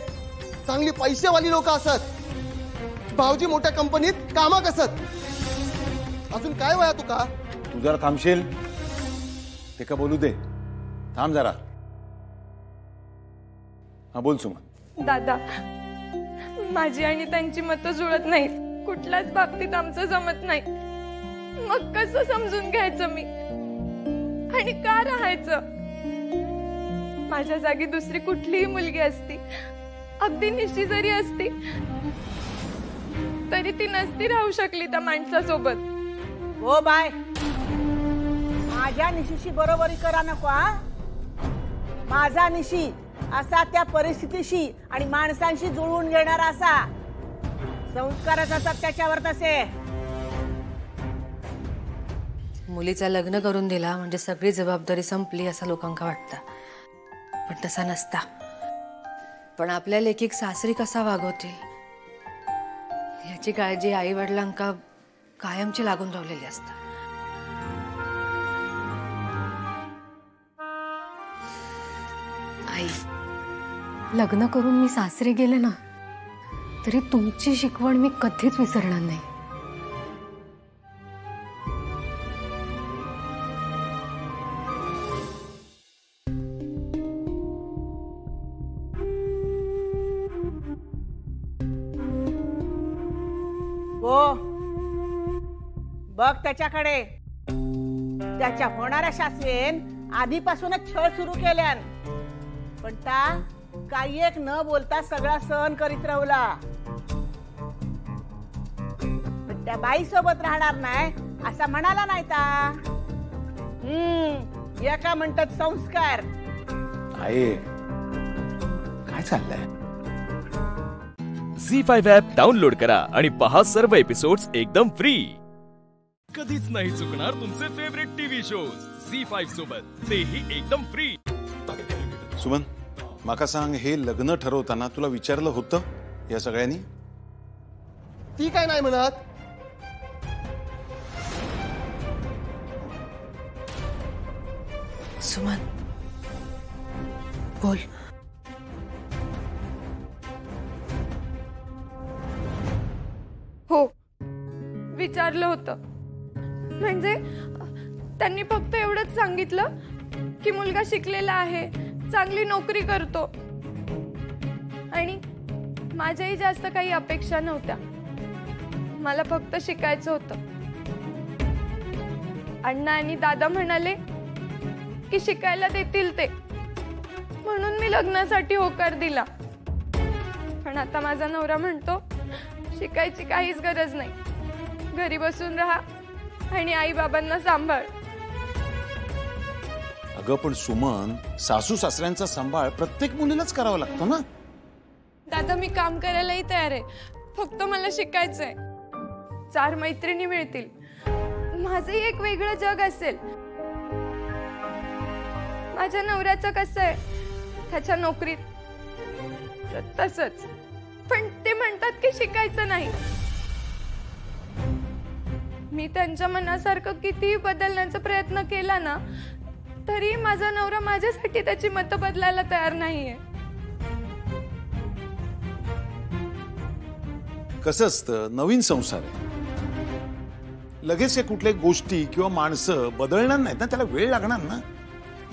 चांगली पैसेवाली लोक असत. भाऊजी मोठ्या कंपनीत कामाक असत. अजून काय वया तुका. तू जरा थांबशील. ते का बोलू दे. थांब जरा. हा बोल सुमन. दादा माझी आणि त्यांची मतं जुळत नाहीत. कुठल्याच बाबतीत आमचं जमत नाही. मग कसं समजून घ्यायचं मी आणि का राहायचं. माझ्या जागी दुसरी कुठलीही मुलगी असती, अगदी निशी जरी असती, तरी ती नसती राहू शकली त्या माणसासोबत. हो बाय, माझ्या निशीशी बरोबरी करा नको. माझा निशी असा त्या परिस्थितीशी आणि माणसांशी जुळवून घेणारा असा. संस्कारच असतात त्याच्यावर तसे. मुलीचा लग्न करून दिला म्हणजे सगळी जबाबदारी संपली असं लोकांका वाटतं. पण तसा नसता. पण आपल्या लेकीक सासरी कसा वागवतील याची काळजी आई वडिलांका कायमची लागून राहिलेली असते. आई लग्न करून मी सासरी गेले ना तरी तुमची शिकवण मी कधीच विसरणार नाही. हो बघ त्याच्याकडे. त्याच्या होणाऱ्या शास्त्रेन आधीपासूनच छळ सुरू केल्यान. पण ता काही एक न बोलता सगळा सहन करीत राहुला. पण त्या बाई सोबत राहणार नाही असा म्हणाला नाही ता. एका म्हणतात संस्कार. आहे काय चाललंय. Z5 ॲप डाउनलोड करा आणि पहा सर्व एपिसोड्स एकदम फ्री. कधीच नाही चुकणार तुमचे फेवरेट टीव्ही शोज Z5 सोबत, तेही एकदम फ्री. सुमन माका सांग, हे लग्न ठरवताना तुला विचारलं होतं या सगळ्यांनी. ती काय नाही म्हणत. सुमन बोल. हो विचारलं होतं. म्हणजे त्यांनी फक्त एवढंच सांगितलं की मुलगा शिकलेला आहे, चांगली नोकरी करतो. आणि माझ्याही जास्त काही अपेक्षा नव्हत्या. मला फक्त शिकायचं होतं. अण्णा आणि दादा म्हणाले की शिकायला देतील ते, म्हणून मी लग्नासाठी होकार दिला. पण आता माझा नवरा म्हणतो शिकायची काहीच गरज नाही, घरी बसून राहा आणि आई बाबांना सांभाळ. अगं पण सुमन, सासू सासऱ्यांचा सांभाळ प्रत्येक मुलीलाच करावा लागतो ना. दादा मी काम करायलाही तयार आहे, फक्त मला शिकायचंय. 4 मैत्रिणी मिळतील, माझंही एक वेगळं जग असेल. माझ्या नवऱ्याचं कसं आहे, त्याच्या नोकरीत तसंच. पण ते म्हणतात की शिकायचं नाही. मी त्यांच्या मनासारखं कितीही बदलण्याचा प्रयत्न केला ना, तरी माझा नवरा माझ्यासाठी त्याची मतं बदलायला तयार नाहीये. कसं असतं, नवीन संसार आहे, लगेच कुठल्या गोष्टी किंवा माणसं बदलणार नाहीत ना, त्याला वेळ लागणार ना.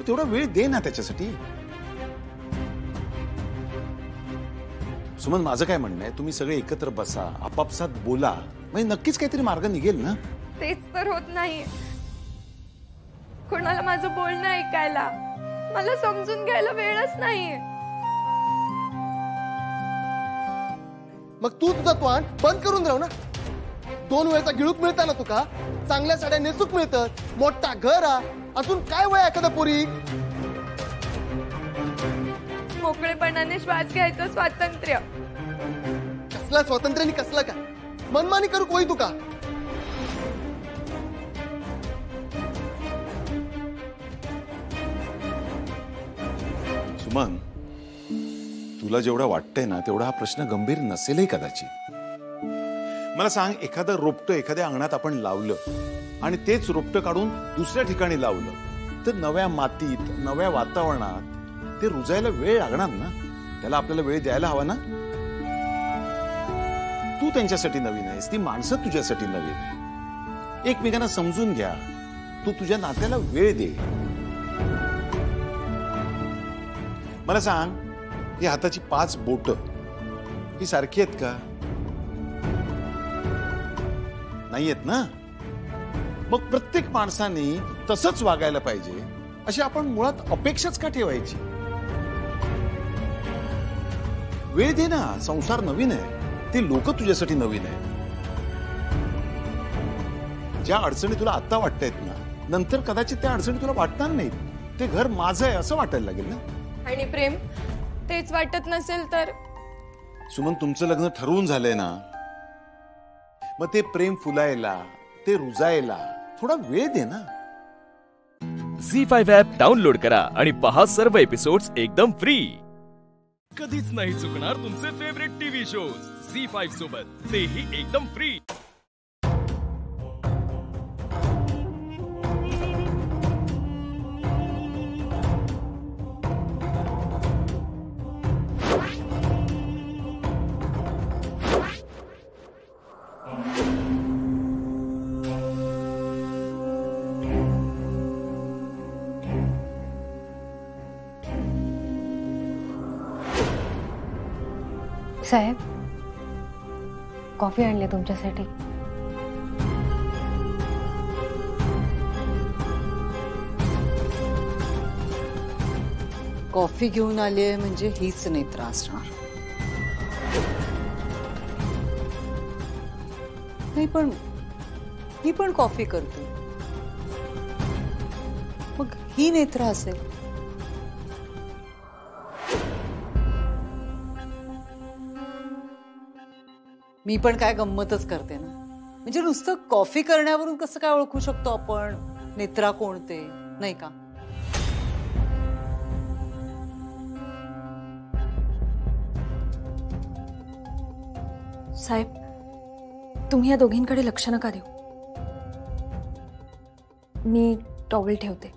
तेवढा वेळ दे ना त्याच्यासाठी. सुमन, माझं काय म्हणणं आहे, तुम्ही सगळे एकत्र बसा, आपापसात बोला, म्हणजे नक्कीच काहीतरी मार्ग निघेल ना. तेच तर होत नाही. कोणाला माझं बोलणं ऐकायला, मला समजून घ्यायला वेळच नाहीये. मग तू तुझा तोंड बंद करून राहू ना. 2 वेळचा गिळूक मिळता ना तुका, चांगल्या साड्या नेसूक मिळतात, मोठा घर आ, अजून काय वय एखादा पोरी. मोकळेपणाने श्वास घ्यायचं स्वातंत्र्य. कसला स्वातंत्र्याने कसला काय, मनमानी करू कोई तुका. सुमन, तुला जेवढा वाटतंय ना तेवढा हा प्रश्न गंभीर नसेलही कदाचित. मला सांग, एखादं रोपटं एखाद्या अंगणात आपण लावलं आणि तेच रोपटं काढून दुसऱ्या ठिकाणी लावलं तर नव्या मातीत, नव्या वातावरणात ते रुजायला वेळ लागणार ना. त्याला आपल्याला वेळ द्यायला हवा ना. तू त्यांच्यासाठी नवीन आहेस, ती माणसं तुझ्यासाठी नवीन आहे. एकमेकांना समजून घ्या. तू तुझ्या नात्याला वेळ दे. मला सांग, ही हाताची 5 बोट ही सारखी आहेत का? नाहीयेत ना. मग प्रत्येक माणसाने तसंच वागायला पाहिजे अशी आपण मुळात अपेक्षाच का ठेवायची? वेळ दे ना. संसार नवीन आहे, ते लोक तुझ्यासाठी नवीन आहे. ज्या अडचणी तुला आता वाटतायत ना, नंतर कदाचित त्या अडचणी तुला वाटणार नाहीत. ते घर माझं आहे असं वाटायला लागेल ना. आणि प्रेम तेच वाटत नसेल तर? सुमन, तुमचं लग्न ठरवून झालंय ना, मग ते प्रेम फुलायला, ते रुजायला थोडा वेळ दे ना. झी5 ॲप डाउनलोड करा आणि पहा सर्व एपिसोड्स एकदम फ्री. कधीच नाही चुकणार तुमचे फेवरेट टीव्ही शोज झी5 सोबत, तेही एकदम फ्री. साहेब, कॉफी आणली तुमच्यासाठी. कॉफी घेऊन आली म्हणजे हीच नेत्रा असणार. नाही, पण ही पण कॉफी करते, मग ही नेत्रा असेल. मी पण काय गंमतच करते ना. म्हणजे नुसतं कॉफी करण्यावरून कसं काय ओळखू शकतो आपण नेत्रा कोणते, नाही का? साहेब, तुम्ही या दोघींकडे लक्ष नका देऊ. मी टॉवेल ठेवते.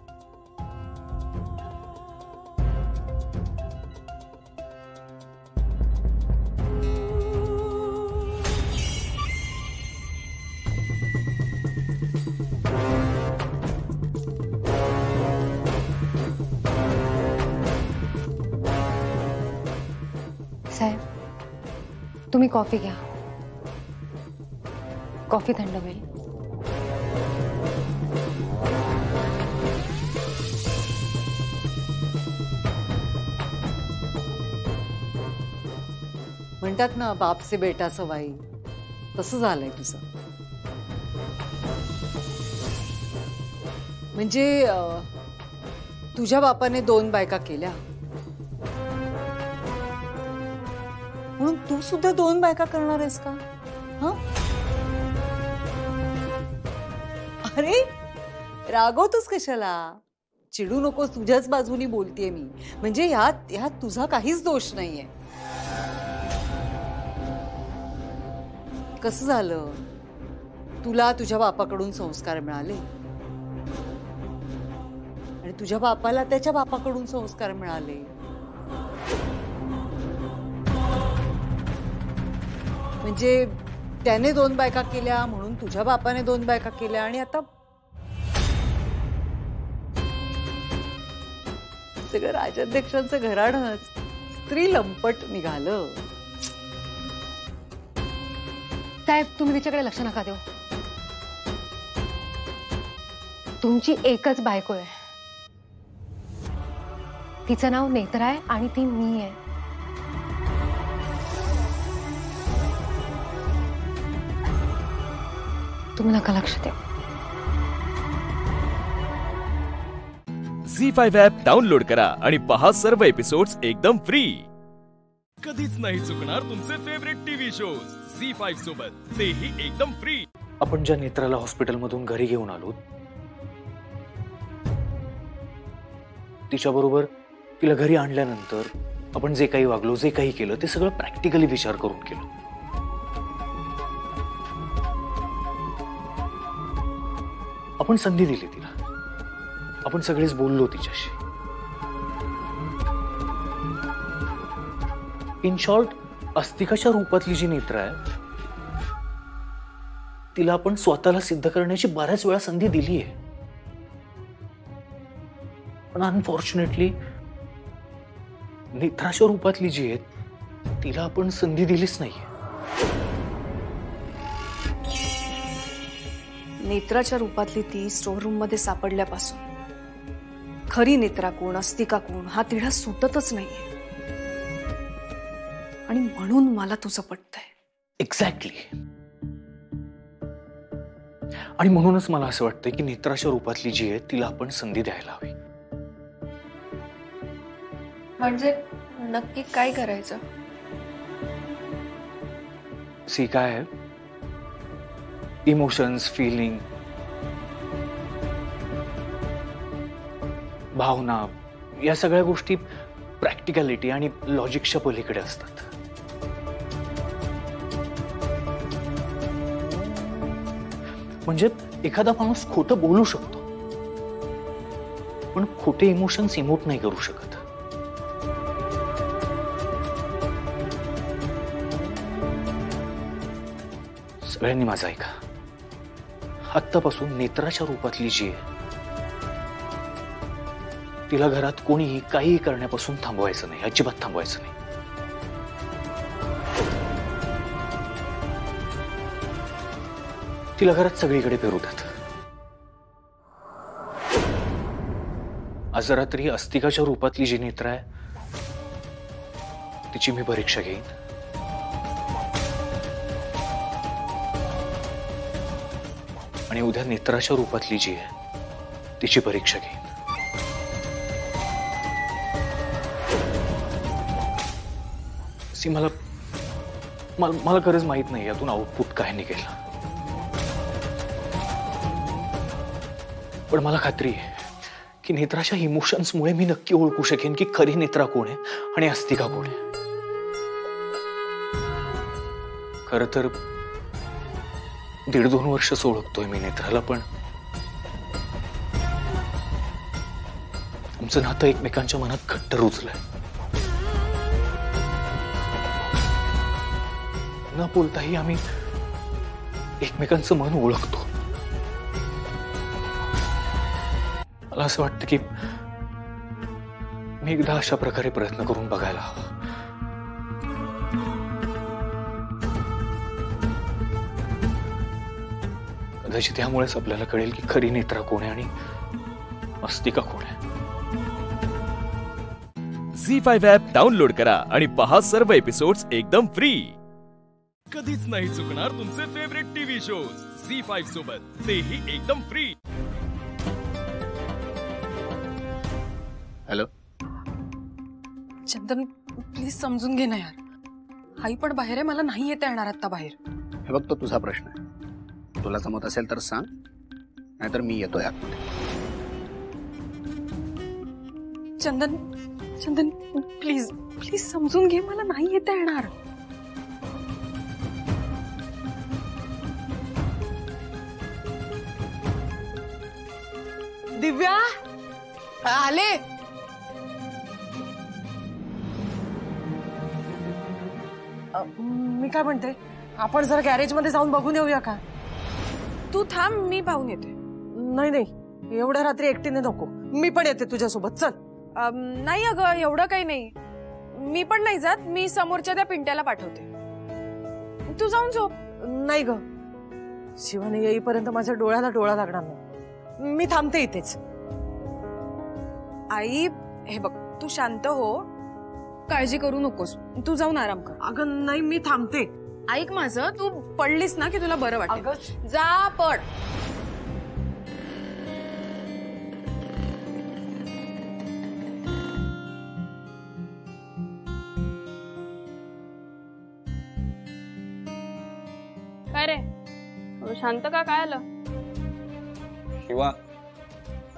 साहेब, तुम्ही कॉफी घ्या. कॉफी थंड होईल. म्हणतात ना, बाप से बेटा सवाई, तसं झालंय तुझं. म्हणजे तुझ्या बापाने 2 बायका केल्या, म्हणून तू सुद्धा 2 बायका करणार आहेस का? हा, अरे रागवतोस कशाला? चिडू नकोस, तुझ्याच बाजूनी बोलतेय मी. म्हणजे ह्यात तुझा काहीच दोष नाहीये. कसं झालं, तुला तुझ्या बापाकडून संस्कार मिळाले आणि तुझ्या बापाला त्याच्या बापाकडून संस्कार मिळाले. म्हणजे त्याने 2 बायका केल्या म्हणून तुझ्या बापाने 2 बायका केल्या आणि आता सगळं राजाध्यक्षांचं घराणंच स्त्री लंपट निघालं. साहेब, तुम्ही तिच्याकडे लक्ष नका देऊ. तुमची एकच बायको आहे. तिचं नाव नेत्रा आहे आणि ती मी आहे. तुम्ही नका लक्ष देऊ. झी5 ॲप डाउनलोड करा आणि पहा सर्व एपिसोड्स एकदम फ्री. कधीच नाही चुकणार तुमचे फेवरेट टीव्ही शोज झी5 सोबत, तेही एकदम फ्री. आपण ज्या नेत्राला हॉस्पिटलमधून घरी घेऊन आलो, तिच्याबरोबर तिला घरी आणल्यानंतर आपण जे काही वागलो, जे काही केलं, ते सगळं प्रॅक्टिकली विचार करून केलं. आपण संधी दिली तिला. आपण सगळेच बोललो तिच्याशी. इन शॉर्ट, अस्तिकाच्या रूपातली जी नेत्रा आहे तिला आपण स्वतःला सिद्ध करण्याची बऱ्याच वेळा संधी दिली आहे. पण अनफॉर्च्युनेटली नेत्राच्या रूपातली जी आहे तिला आपण संधी दिलीच नाहीये. नेत्राच्या रूपातली ती स्टोर रूम मध्ये सापडल्यापासून खरी नेत्रा कोण, अस्तिका कोण हा तिढा सुटतच नाहीये. आणि म्हणून मला तुझं पटतंय. एक्झॅक्टली. आणि म्हणूनच मला असं वाटतंय की नेत्राच्या रूपातली जी आहे तिला आपण संधी द्यायला हवी. म्हणजे नक्की काय करायचं? सी काय आहे, इमोशन्स, फिलिंग, भावना, या सगळ्या गोष्टी प्रॅक्टिकॅलिटी आणि लॉजिकच्या पलीकडे असतात. म्हणजे एखादा माणूस खोटं बोलू शकतो, पण खोटे इमोशन्स इमोट नाही करू शकत. सगळ्यांनी माझं ऐका. आत्तापासून नेत्राच्या रूपातली जी आहे तिला घरात कोणीही काहीही करण्यापासून थांबवायचं नाही, अजिबात थांबवायचं नाही. तिला घरात सगळीकडे फिरू देत. आज रात्री अस्तिकाच्या रूपातली जी नेत्रा आहे तिची मी परीक्षा घेईन. आणि उद्या नेत्राच्या रूपातली जी आहे तिची परीक्षा घेईन. सी मला गरज माहित नाही यातून आउटपुट काय निघेल, पण मला खात्री आहे की नेत्राच्या इमोशन्समुळे मी नक्की ओळखू शकेन की खरी नेत्रा कोण आहे आणि अस्तिका कोण आहे. खरं तर 1.5-2 वर्ष ओळखतोय मी नेत्राला, पण आमचं नातं एकमेकांच्या मनात घट्ट रुजलंय. न बोलताही आम्ही एकमेकांचं मन ओळखतो. मला असं वाटतं की मी एकदा अशा प्रकारे प्रयत्न करून बघायला हवा. कदाचित त्यामुळेच आपल्याला कळेल की खरी नेत्रा कोण आहे आणि अस्तिका कोण आहे. झी5 ॲप डाउनलोड करा आणि पहा सर्व एपिसोड्स एकदम फ्री. कधीच नाही चुकणार तुमचे फेवरेट टीव्ही शोज झी5 सोबत, तेही एकदम फ्री. हॅलो चंदन, प्लीज समजून घे ना यार. आई पण बाहेर आहे, मला नाही येता येणार आता बाहेर. हे बघ, तो तुझा प्रश्न आहे. तुला जमत असेल तर सांग, नाहीतर मी येतोय आतमध्ये. चंदन चंदन प्लीज प्लीज समजून घे, मला नाही येता येणार. दिव्या आले. मी काय म्हणते, आपण जरा गॅरेज मध्ये जाऊन बघून येऊया का? तू थांब, मी पाहून येते. नाही नाही, एवढ्या रात्री एकटीने नको, मी पण येते तुझ्यासोबत. चल. नाही अगं, एवढं काही नाही. मी पण नाही जात. मी समोरच्या त्या पिंट्याला पाठवते. तू जाऊन झोप. नाही ग, शिवानी येईपर्यंत माझ्या डोळ्याला डोळा लागणार नाही. मी थांबते इथेच. आई हे बघ, तू शांत हो, काळजी करू नकोस. तू जाऊन आराम कर. अगं नाही, मी थांबते. ऐक माझं, तू पडलीस ना की तुला बरं वाटेल. जा पड. काय रे, शांत का? काय आलं? शिवा,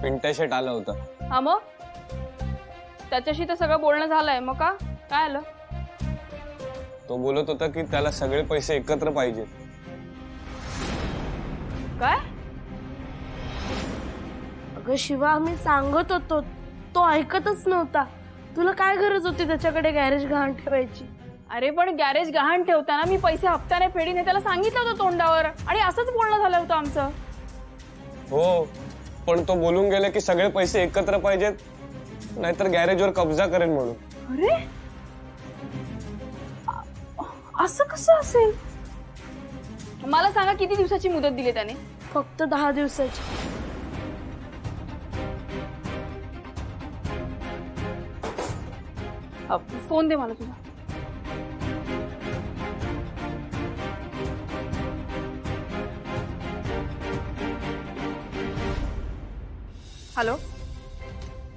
पिंट्या शेट आलं होतं. हा मग त्याच्याशी तर सगळं बोलणं झालंय, मग का काय आलं? तो बोलत होता की त्याला सगळे पैसे एकत्र पाहिजे. काय? अगं शिवा, आम्ही सांगत होतो, तो ऐकतच नव्हता. तुला काय गरज होती त्याच्याकडे गॅरेज गहाण ठेवायची? अरे पण गॅरेज गहाण ठेवताना मी पैसे हप्त्याने फेडीन हे त्याला सांगितलं होतं तोंडावर, आणि असंच बोलणं झालं होतं आमचं. हो, पण तो बोलून गेले की सगळे पैसे एकत्र पाहिजेत, नाहीतर गॅरेजवर कब्जा करेन म्हणून. अरे असं कसं असेल? मला सांगा, किती दिवसाची मुदत दिली त्याने? फक्त 10 दिवसाची. फोन दे मला तुझा. हॅलो,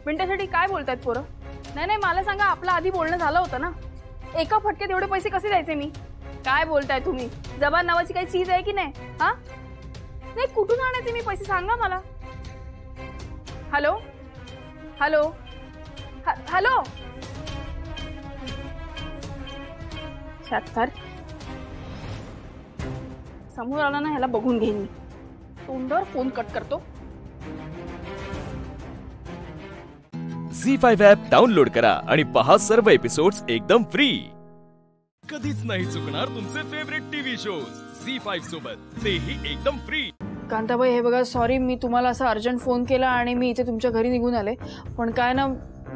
मिनिटासाठी काय बोलतायत पोरं? नाही नाही, मला सांगा, आपलं आधी बोलणं झालं होतं ना. एका फटक्यात एवढे पैसे कसे द्यायचे मी? काय बोलताय तुम्ही? जबान नावाची काही चीज आहे की नाही? हा नाही, कुठून आणायचे मी पैसे सांगा मला. हॅलो हॅलो हॅलो, 76 समोर आला ना, ह्याला बघून घेईन मी. तोंडावर फोन कट करतो. झी5 ॲप डाउनलोड करा आणि पहा सर्व एपिसोड्स एकदम फ्री. कधीच नाही चुकणार तुमचे फेवरेट टीव्ही शोज झी5 सोबत, तेही एकदम फ्री. कांताबाई, हे बघा, सॉरी, मी तुम्हाला असा अर्जंट फोन केला आणि मी इथे तुमच्या घरी निघून आले. पण काय ना,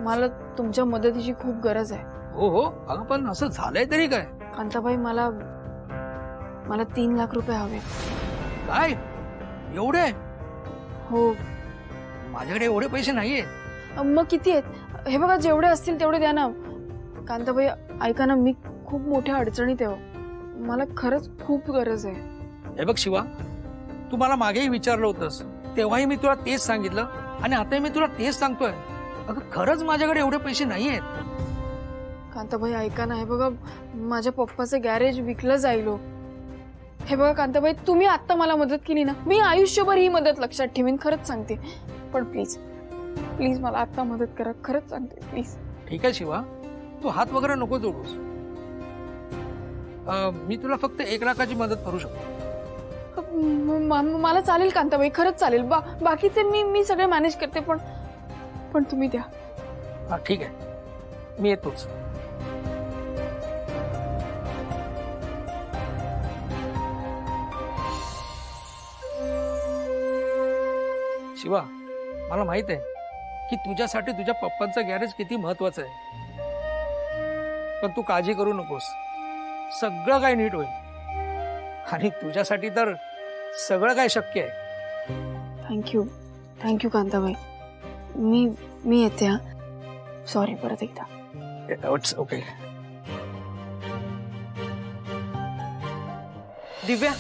मला तुमच्या मदतीची खूप गरज आहे. हो हो, अगं पण असं झालंय तरी काय? कांताबाई, मला 3 लाख रुपये हवे. काय एवढे? हो. माझ्याकडे एवढे पैसे नाहीये. मग किती आहेत? हे बघा, जेवढे असतील तेवढे द्या ना. कांताबाई ऐका ना, मी खूप मोठ्या अडचणीत आहे. मला खरंच खूप गरज आहे. हे बघ शिवा, तू मला मागेही विचारलं होतंस, तेव्हाही मी तुला तेच सांगितलं आणि आताही मी तुला तेच सांगतोय. अगं खरंच माझ्याकडे एवढे पैसे नाहीयेत. कांताबाई ऐका ना, हे बघा, माझ्या पप्पाचं गॅरेज विकलं जाईल. हे बघा कांताबाई, तुम्ही आता मला मदत केली ना, मी आयुष्यभर ही मदत लक्षात ठेवीन, खरंच सांगते. पण प्लीज प्लीज मला आता मदत करा, खरंच सांगते, प्लीज. ठीक आहे शिवा, तू हात वगैरे नको जोडूस. मी तुला फक्त 1 लाखाची मदत करू शकतो. मला चालेल कांताबाई, खरंच चालेल. बाकीचे मी सगळे मॅनेज करते, पण तुम्ही द्या. हा ठीक आहे, मी येतोच. शिवा, मला माहित आहे की तुझ्यासाठी तुझ्या पप्पांचं गॅरेज किती महत्वाचं आहे, पण तू काळजी करू नकोस, सगळं काय नीट होईल. आणि तुझ्यासाठी तर सगळं काय शक्य आहे. थँक्यू कांताबाई. मी येते. हा, सॉरी परत एकदा. It's okay. दिव्या,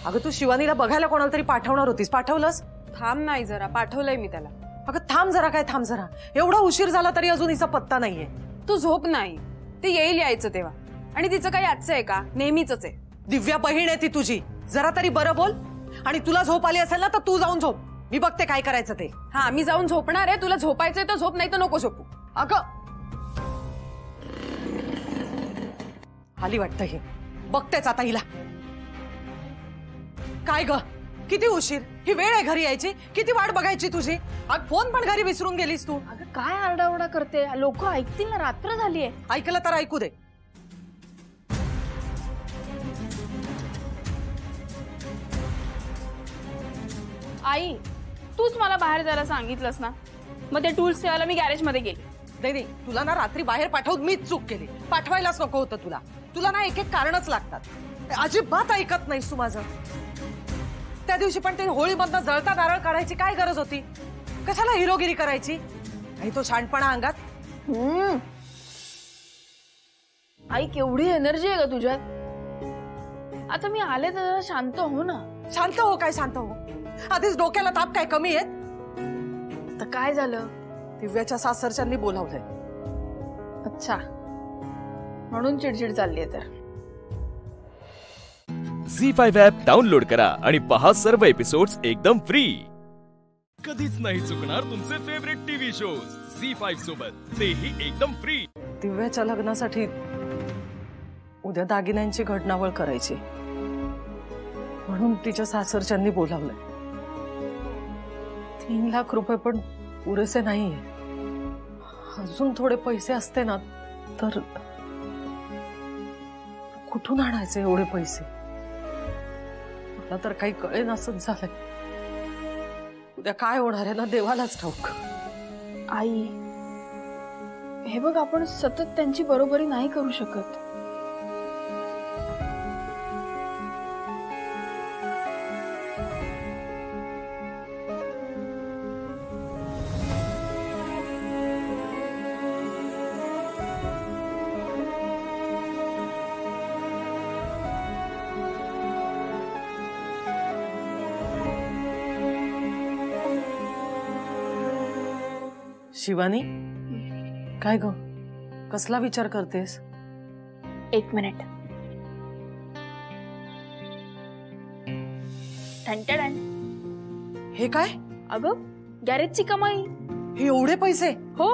अगं तू शिवानीला बघायला कोणाला तरी पाठवणार होतीस, पाठवलंस? थांब, नाही जरा पाठवलंय मी त्याला. अगं थांब जरा, काय थांब जरा, एवढा उशीर झाला तरी अजून हिचा पत्ता नाहीये. तू झोप. नाही, ते येईल यायचं तेव्हा. आणि तिचं काही आजचं आहे का? नेहमीच आहे. दिव्या, बहीण आहे ती तुझी, जरा तरी बरं बोल. आणि तुला झोप आली असेल ना तर तू जाऊन झोप, मी बघते काय करायचं ते. हा, मी जाऊन झोपणार आहे. तुला झोपायचंय तर झोप, नाही तर नको झोपू. अगं आली वाटतं, हे बघतेच आता हिला. काय ग, किती उशीर, ही वेळ आहे घरी यायची, किती वाट बघायची तुझी. अग फोन पण घरी विसरून गेलीस तू. अगं काय आरडाओरडा करते, लोक ऐकतील ना, रात्र झालीये. ऐकलं तर ऐकू दे. आई तूच मला बाहेर जायला सांगितलंस ना, मग ते टूल्स ठेवायला मी गॅरेज मध्ये गेले. नाही, तुला ना रात्री बाहेर पाठवून मीच चूक केली. पाठवायलाच नको होतं तुला. तुला ना एक एक कारणच लागतात. अजिबात ऐकत नाहीस तू माझं. त्या दिवशी पण ते होळीमधनं जळता नारळ काढायची काय गरज होती? कशाला हिरोगिरी करायची? आणि तो शहाणपणा अंगात. आई केवढी एनर्जी आहे ग तुझ्यात. आता मी आले तर जरा शांत हो ना. शांत हो काय शांत हो? आधीच डोक्याला ताप काय कमी आहेत? तर काय झालं? दिव्याच्या सासरच्यांनी बोलावलंय. अच्छा, म्हणून चिडचिड चालली आहे. तर झी5 ॲप डाउनलोड करा आणि पहा सर्व एपिसोड्स एकदम फ्री. कधीच नाही चुकणार तुमचे फेवरेट टीव्ही शोज झी5 सोबत, तेही एकदम फ्री. दिव्याच्या लग्नासाठी उद्या दागिन्यांची घटनावळ करायची, म्हणून तिच्या सासरच्यांनी बोलावलंय. 3 लाख रुपये पण पुरेसे नाहीये. अजून थोडे पैसे असते ना तर. कुठून आणायचे एवढे पैसे? मला तर काही कळेन असंच झालंय. उद्या काय होणार आहे ना देवालाच ठाऊक. आई हे बघ, आपण सतत त्यांची बरोबरी नाही करू शकत. शिवानी, काय ग, कसला विचार करतेस? 1 मिनिट. टंटडन. हे काय? अगं गॅरेजची कमाई. हे एवढे पैसे? हो.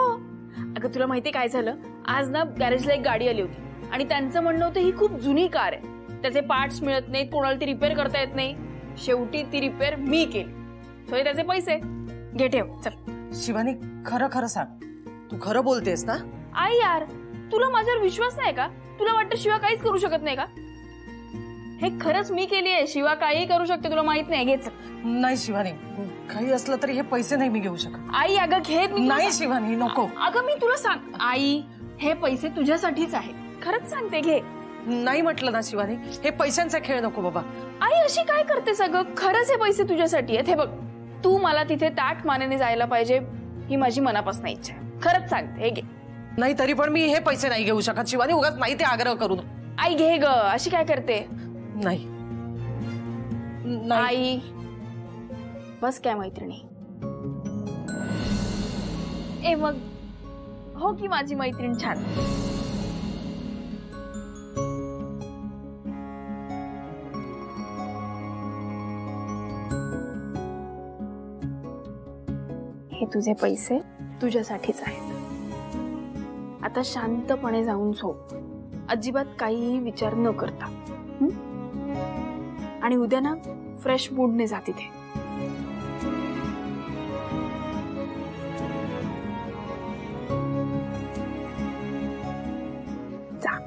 अगं तुला माहिती काय झालं, आज ना गॅरेजला एक गाडी आली होती आणि त्यांचं म्हणणं होतं ही खूप जुनी कार आहे, त्याचे पार्ट्स मिळत नाहीत, कोणाला ती रिपेअर करता येत नाही. शेवटी ती रिपेअर मी केली, सो त्याचे पैसे घे, ठेव. चल. शिवानी, खरं खरं सांग, तू खरं बोलतेस ना? आई यार, तुला माझ्यावर विश्वास नाही का? तुला वाटतं शिवा काहीच करू शकत नाही का? हे खरंच मी केली आहे. शिवा काही करू शकते, तुला माहित नाही. घेच. नाही शिवानी, काही असलं तरी हे पैसे नाही मी घेऊ शकत. आई अगं घे. नाही शिवानी, नको. अगं मी तुला सांग, आई हे पैसे तुझ्यासाठीच आहेत, खरंच सांगते, घे. नाही म्हटलं ना शिवानी, हे पैशांचा खेळ नको बाबा. आई अशी काय करतेस अगं? खरंच हे पैसे तुझ्यासाठी आहेत. हे बघ, तू मला तिथे ताठ मानेने जायला पाहिजे ही माझी मनापासून इच्छा आहे. खरंच सांगते, हे घे. नाही तरी पण मी हे पैसे नाही घेऊ शकत शिवानी, उगाच नाही ते आग्रह करून. आई घे ग, अशी काय करते? नाही. आई बस काय मैत्रिणी. ए मग हो की माझी मैत्रीण छान. हे तुझे पैसे तुझ्यासाठीच आहेत. आता शांतपणे जाऊन झोप, अजिबात काहीही विचार न करता. आणि उद्या ना फ्रेश मूडने जा तिथे. जा.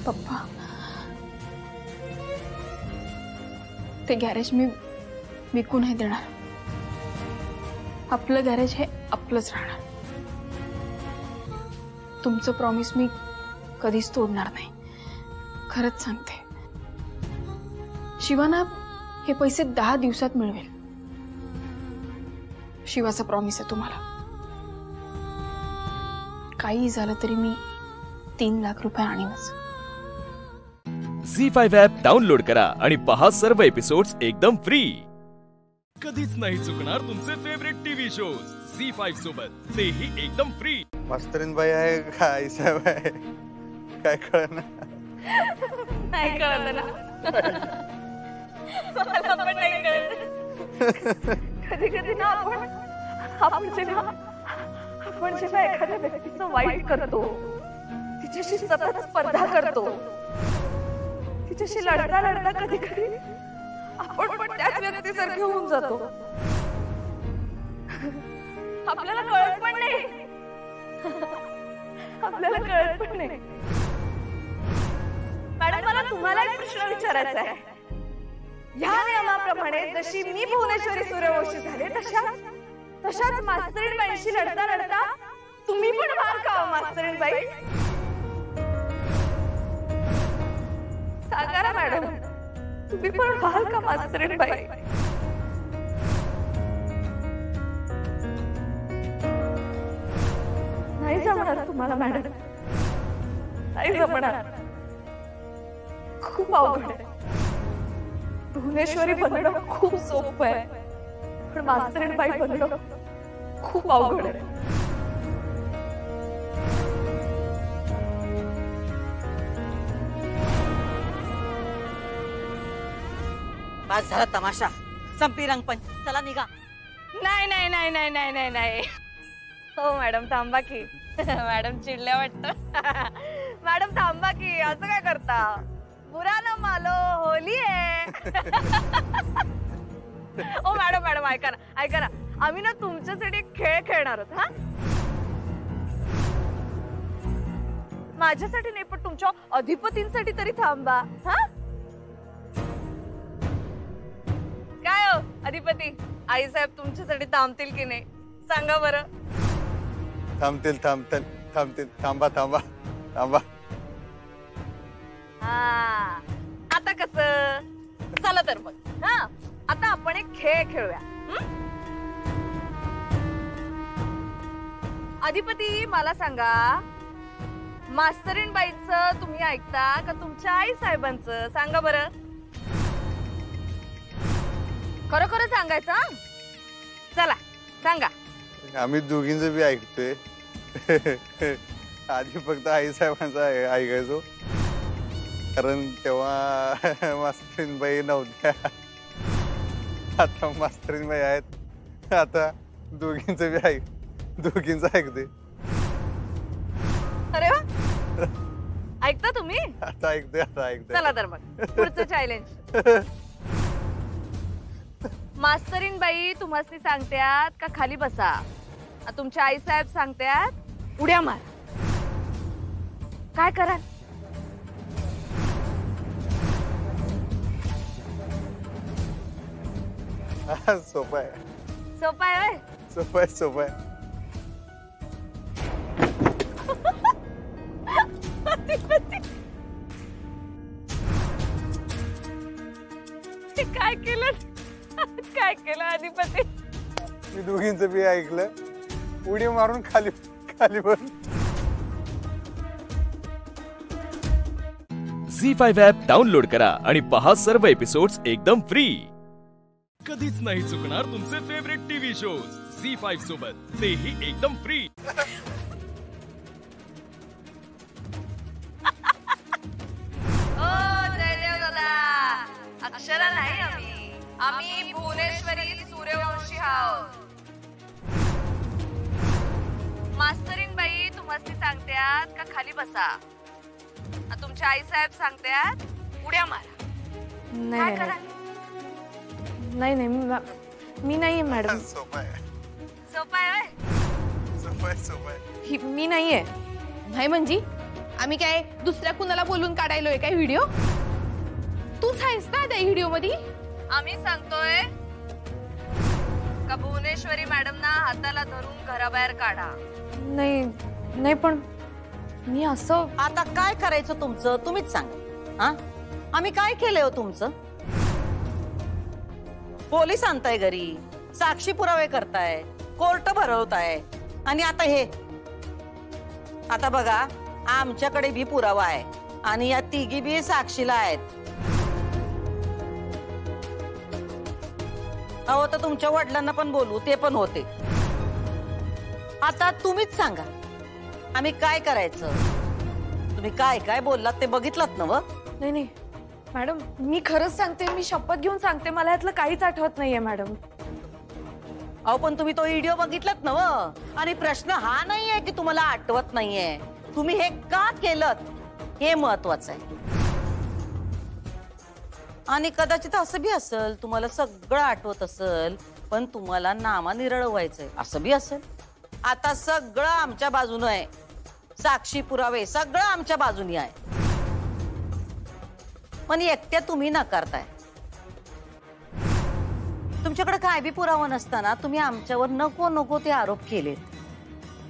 पप्पा, ते गॅरेज मी विकू नाही देणार. आपलं गॅरेज हे आपलंच राहणार. तुमचं प्रॉमिस मी कधीच तोडणार नाही, खरंच सांगते. शिवाना हे पैसे 10 दिवसात मिळवेल. शिवाचा प्रॉमिस आहे तुम्हाला. काही झालं तरी मी 3 लाख रुपये आणीनच. झी5 ॲप डाउनलोड करा आणि पहा सर्व एपिसोड्स एकदम फ्री. कधीच नाही चुकणार तुमचे फेवरेट टीव्ही शोज झी5 सोबत, तेही एकदम फ्री. मास्तरीन बाई आहे का आईसाहेब आहे काय कळना. नाही कळत ना. मला पण नाही कळत. कधी कधी ना आपण जेव्हा एखाद्या व्यक्तीचं वाईट करतो, तिच्याशी सतत स्पर्धा करतो, तिच्याशी लढता लढता कधी कधी आपण पण त्याच व्यक्तीसारखे होऊन जातो. आपल्याला कळत पण नाही. आपल्याला कळत पण नाही. मॅडम, मला तुम्हाला एक प्रश्न विचारायचा आहे. या नियमाप्रमाणे जशी मी भुवनेश्वरी सूर्यवंशी झाले, तशाच मास्तरीण बाईंशी लढता लढता तुम्ही पण व्हाल का मास्तरीण बाई? सांगा ना मॅडम, तुम्ही पण व्हाल का मास्तरीण बाई? नाही जमणार तुम्हाला मॅडम, नाही जमणार. खूप अवघड आहे. भुवनेश्वरी बनणं खूप सोपं आहे, पण मास्तरीण बाई बनणं खूप अवघड आहे. बस झाला तमाशा, संपली रंगपंच. चला निघा. नाही नाही नाही नाही नाही नाही नाही. हो मॅडम थांबा की. मॅडम चिडल्या वाटतं. मॅडम थांबा की, असं काय करता? बुरा ना मालो, होली आहे. ओ मॅडम मॅडम ऐका ना, आम्ही ना तुमच्यासाठी खेळ खेळणार आहोत. हा, माझ्यासाठी नाही पण तुमच्या अधिपतींसाठी तरी थांबा. हा, काय हो अधिपती, आई साहेब तुमच्यासाठी थांबतील की नाही सांगा बरं. थांबतील. थांबा. हा, आता कसं? चला तर मग. हा, आता आपण एक खेळ खेळूया. अधिपती मला सांगा, मास्तरीण बाईंचं तुम्ही ऐकता का तुमच्या आई साहेबांचं? सांगा बरं. खरं सांगायचं. चला सांगा. आम्ही दोघींचं बी ऐकतोय. आधी फक्त आई साहेबांचं ऐकायचो, कारण तेव्हा मास्तरीण बाई नव्हत्या. आता मास्तरीण बाई आहेत. आता दोघींचं ऐकते. अरे वा, ऐकता तुम्ही? आता ऐकते. चला तर मग पुढचं चॅलेंज. मास्तरीण बाई तुम्हाला सांगत्यात का खाली बसा, तुमच्या आई साहेब सांगत्यात उड्या मार. काय कराल? सोपं आहे. काय केलं अधिपती? मी दोघींचं बी ऐकलं, उडी मारून खाली बस. झी5 ॲप डाउनलोड करा आणि पहा सर्व एपिसोड्स एकदम फ्री. कधीच नाही चुकणार तुमचे फेवरेट टीव्ही शोज झी5 सोबत, तेही एकदम फ्री. ओ जयदेव दादा, अक्षरा नाही आम्ही भुवनेश्वरी सूर्यवंशी आहोत. मास्तरीण बाई तुम्हाला सांगत्यात का खाली बसा, तुमच्या आई साहेब सांगत्यात उड्या मारा. काय कराल? नाही मी नाहीये मॅडम. सोपं आहे. मी नाहीये. नाही म्हणजे आम्ही काय दुसऱ्या कुणाला बोलून काढायलोय काय व्हिडिओ? तूच आहेस ना त्या व्हिडिओ मध्ये? आम्ही सांगतोय का भुवनेश्वरी मॅडम ना हाताला धरून घराबाहेर काढा. नाही पण मी असं. आता काय करायचं तुमचं तुम्हीच सांगा. हा, आम्ही काय केलंय हो तुमचं? पोलीस आणताय घरी, साक्षी पुरावे करताय, कोर्ट भरवताय, आणि आता हे. आता बघा, आमच्याकडे बी पुरावा आहे आणि या तिघी बी साक्षीला आहेत. अहो तर तुमच्या वडिलांना पण बोलू, ते पण होते. आता तुम्हीच सांगा आम्ही काय करायचं. तुम्ही काय काय बोललात ते बघितलात ना व? नाही नाही मॅडम, मी खरंच सांगते, मी शपथ घेऊन सांगते, मला यातलं काहीच आठवत नाहीये मॅडम. अहो पण तुम्ही तो व्हिडिओ बघितलात ना व? आणि प्रश्न हा नाहीये की तुम्हाला आठवत नाहीये, तुम्ही हे का केलं हे महत्वाचं आहे. आणि कदाचित असं बी असेल तुम्हाला सगळं आठवत असेल पण तुम्हाला नामानिरळ व्हायचंय असं बी असेल. आता सगळं आमच्या बाजूने आहे, साक्षी पुरावे सगळं आमच्या बाजूनी आहे. पण एकट्या तुम्ही नाकारताय. तुमच्याकडे काय बी पुरावा नसताना तुम्ही आमच्यावर नको नको ते आरोप केलेत.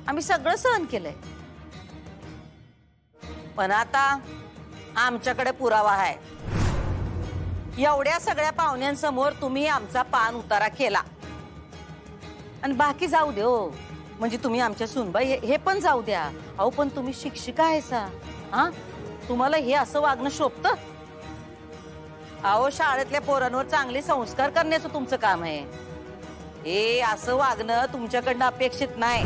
आम्ही सगळं सहन केलंय. पण आता आमच्याकडे पुरावा आहे. एवढ्या सगळ्या पाहुण्यांसमोर तुम्ही आमचा पान उतारा केला. आणि बाकी जाऊ दे हो, म्हणजे तुम्ही आमच्या सुनबाई हे पण जाऊ द्या. अहो पण तुम्ही शिक्षिका आहेसा, हा? तुम्हाला हे असं वागणं शोभतं? अहो शाळेतल्या पोरांवर चांगले संस्कार करण्याचं तुमचं काम आहे. हे असं वागणं तुमच्याकडनं अपेक्षित नाही.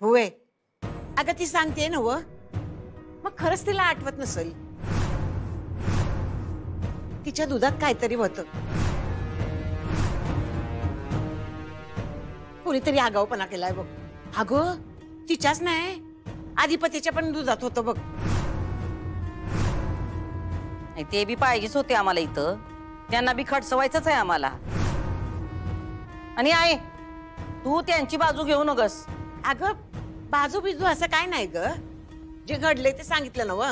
होय, अगं ती सांगते ना व, मग खरंच तिला आठवत नसेल. तिच्या दुधात काहीतरी होतं. कोणीतरी आगाऊपणा केलाय बघ. अगं तिच्याच नाही, अधिपतीच्या पण दुधात होतं बघ. ते बी पाहिजेच होते आम्हाला इथं. त्यांना बी खडसवायचंच आहे आम्हाला. आणि आहे तू त्यांची बाजू घेऊ नकोस. अगं बाजू बिजू असं काय नाही ग, जे घडले ते सांगितलं ना व.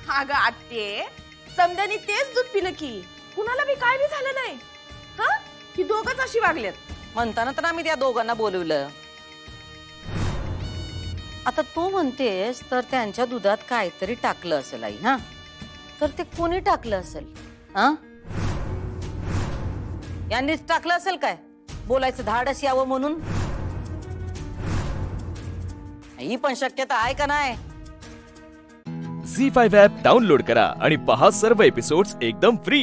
अगं आत्ये, समद्यानी तेच दूध पिलं की, कुणाला बी काय बी झालं नाही. हा, ही दोघच अशी वागल्यात. म्हणताना तर आम्ही त्या दोघांना बोलवलं. आता तू म्हणतेस तर त्यांच्या दुधात काहीतरी टाकलं असेल आई. हा, तर ते कोणी टाकलं असेल? हा, यांनीच टाकलं असेल काय, बोलायचं धाडस यावं म्हणून? ही पण शक्यता आहे का नाही? झी5 ॲप डाउनलोड करा आणि पहा सर्व एपिसोड्स एकदम फ्री.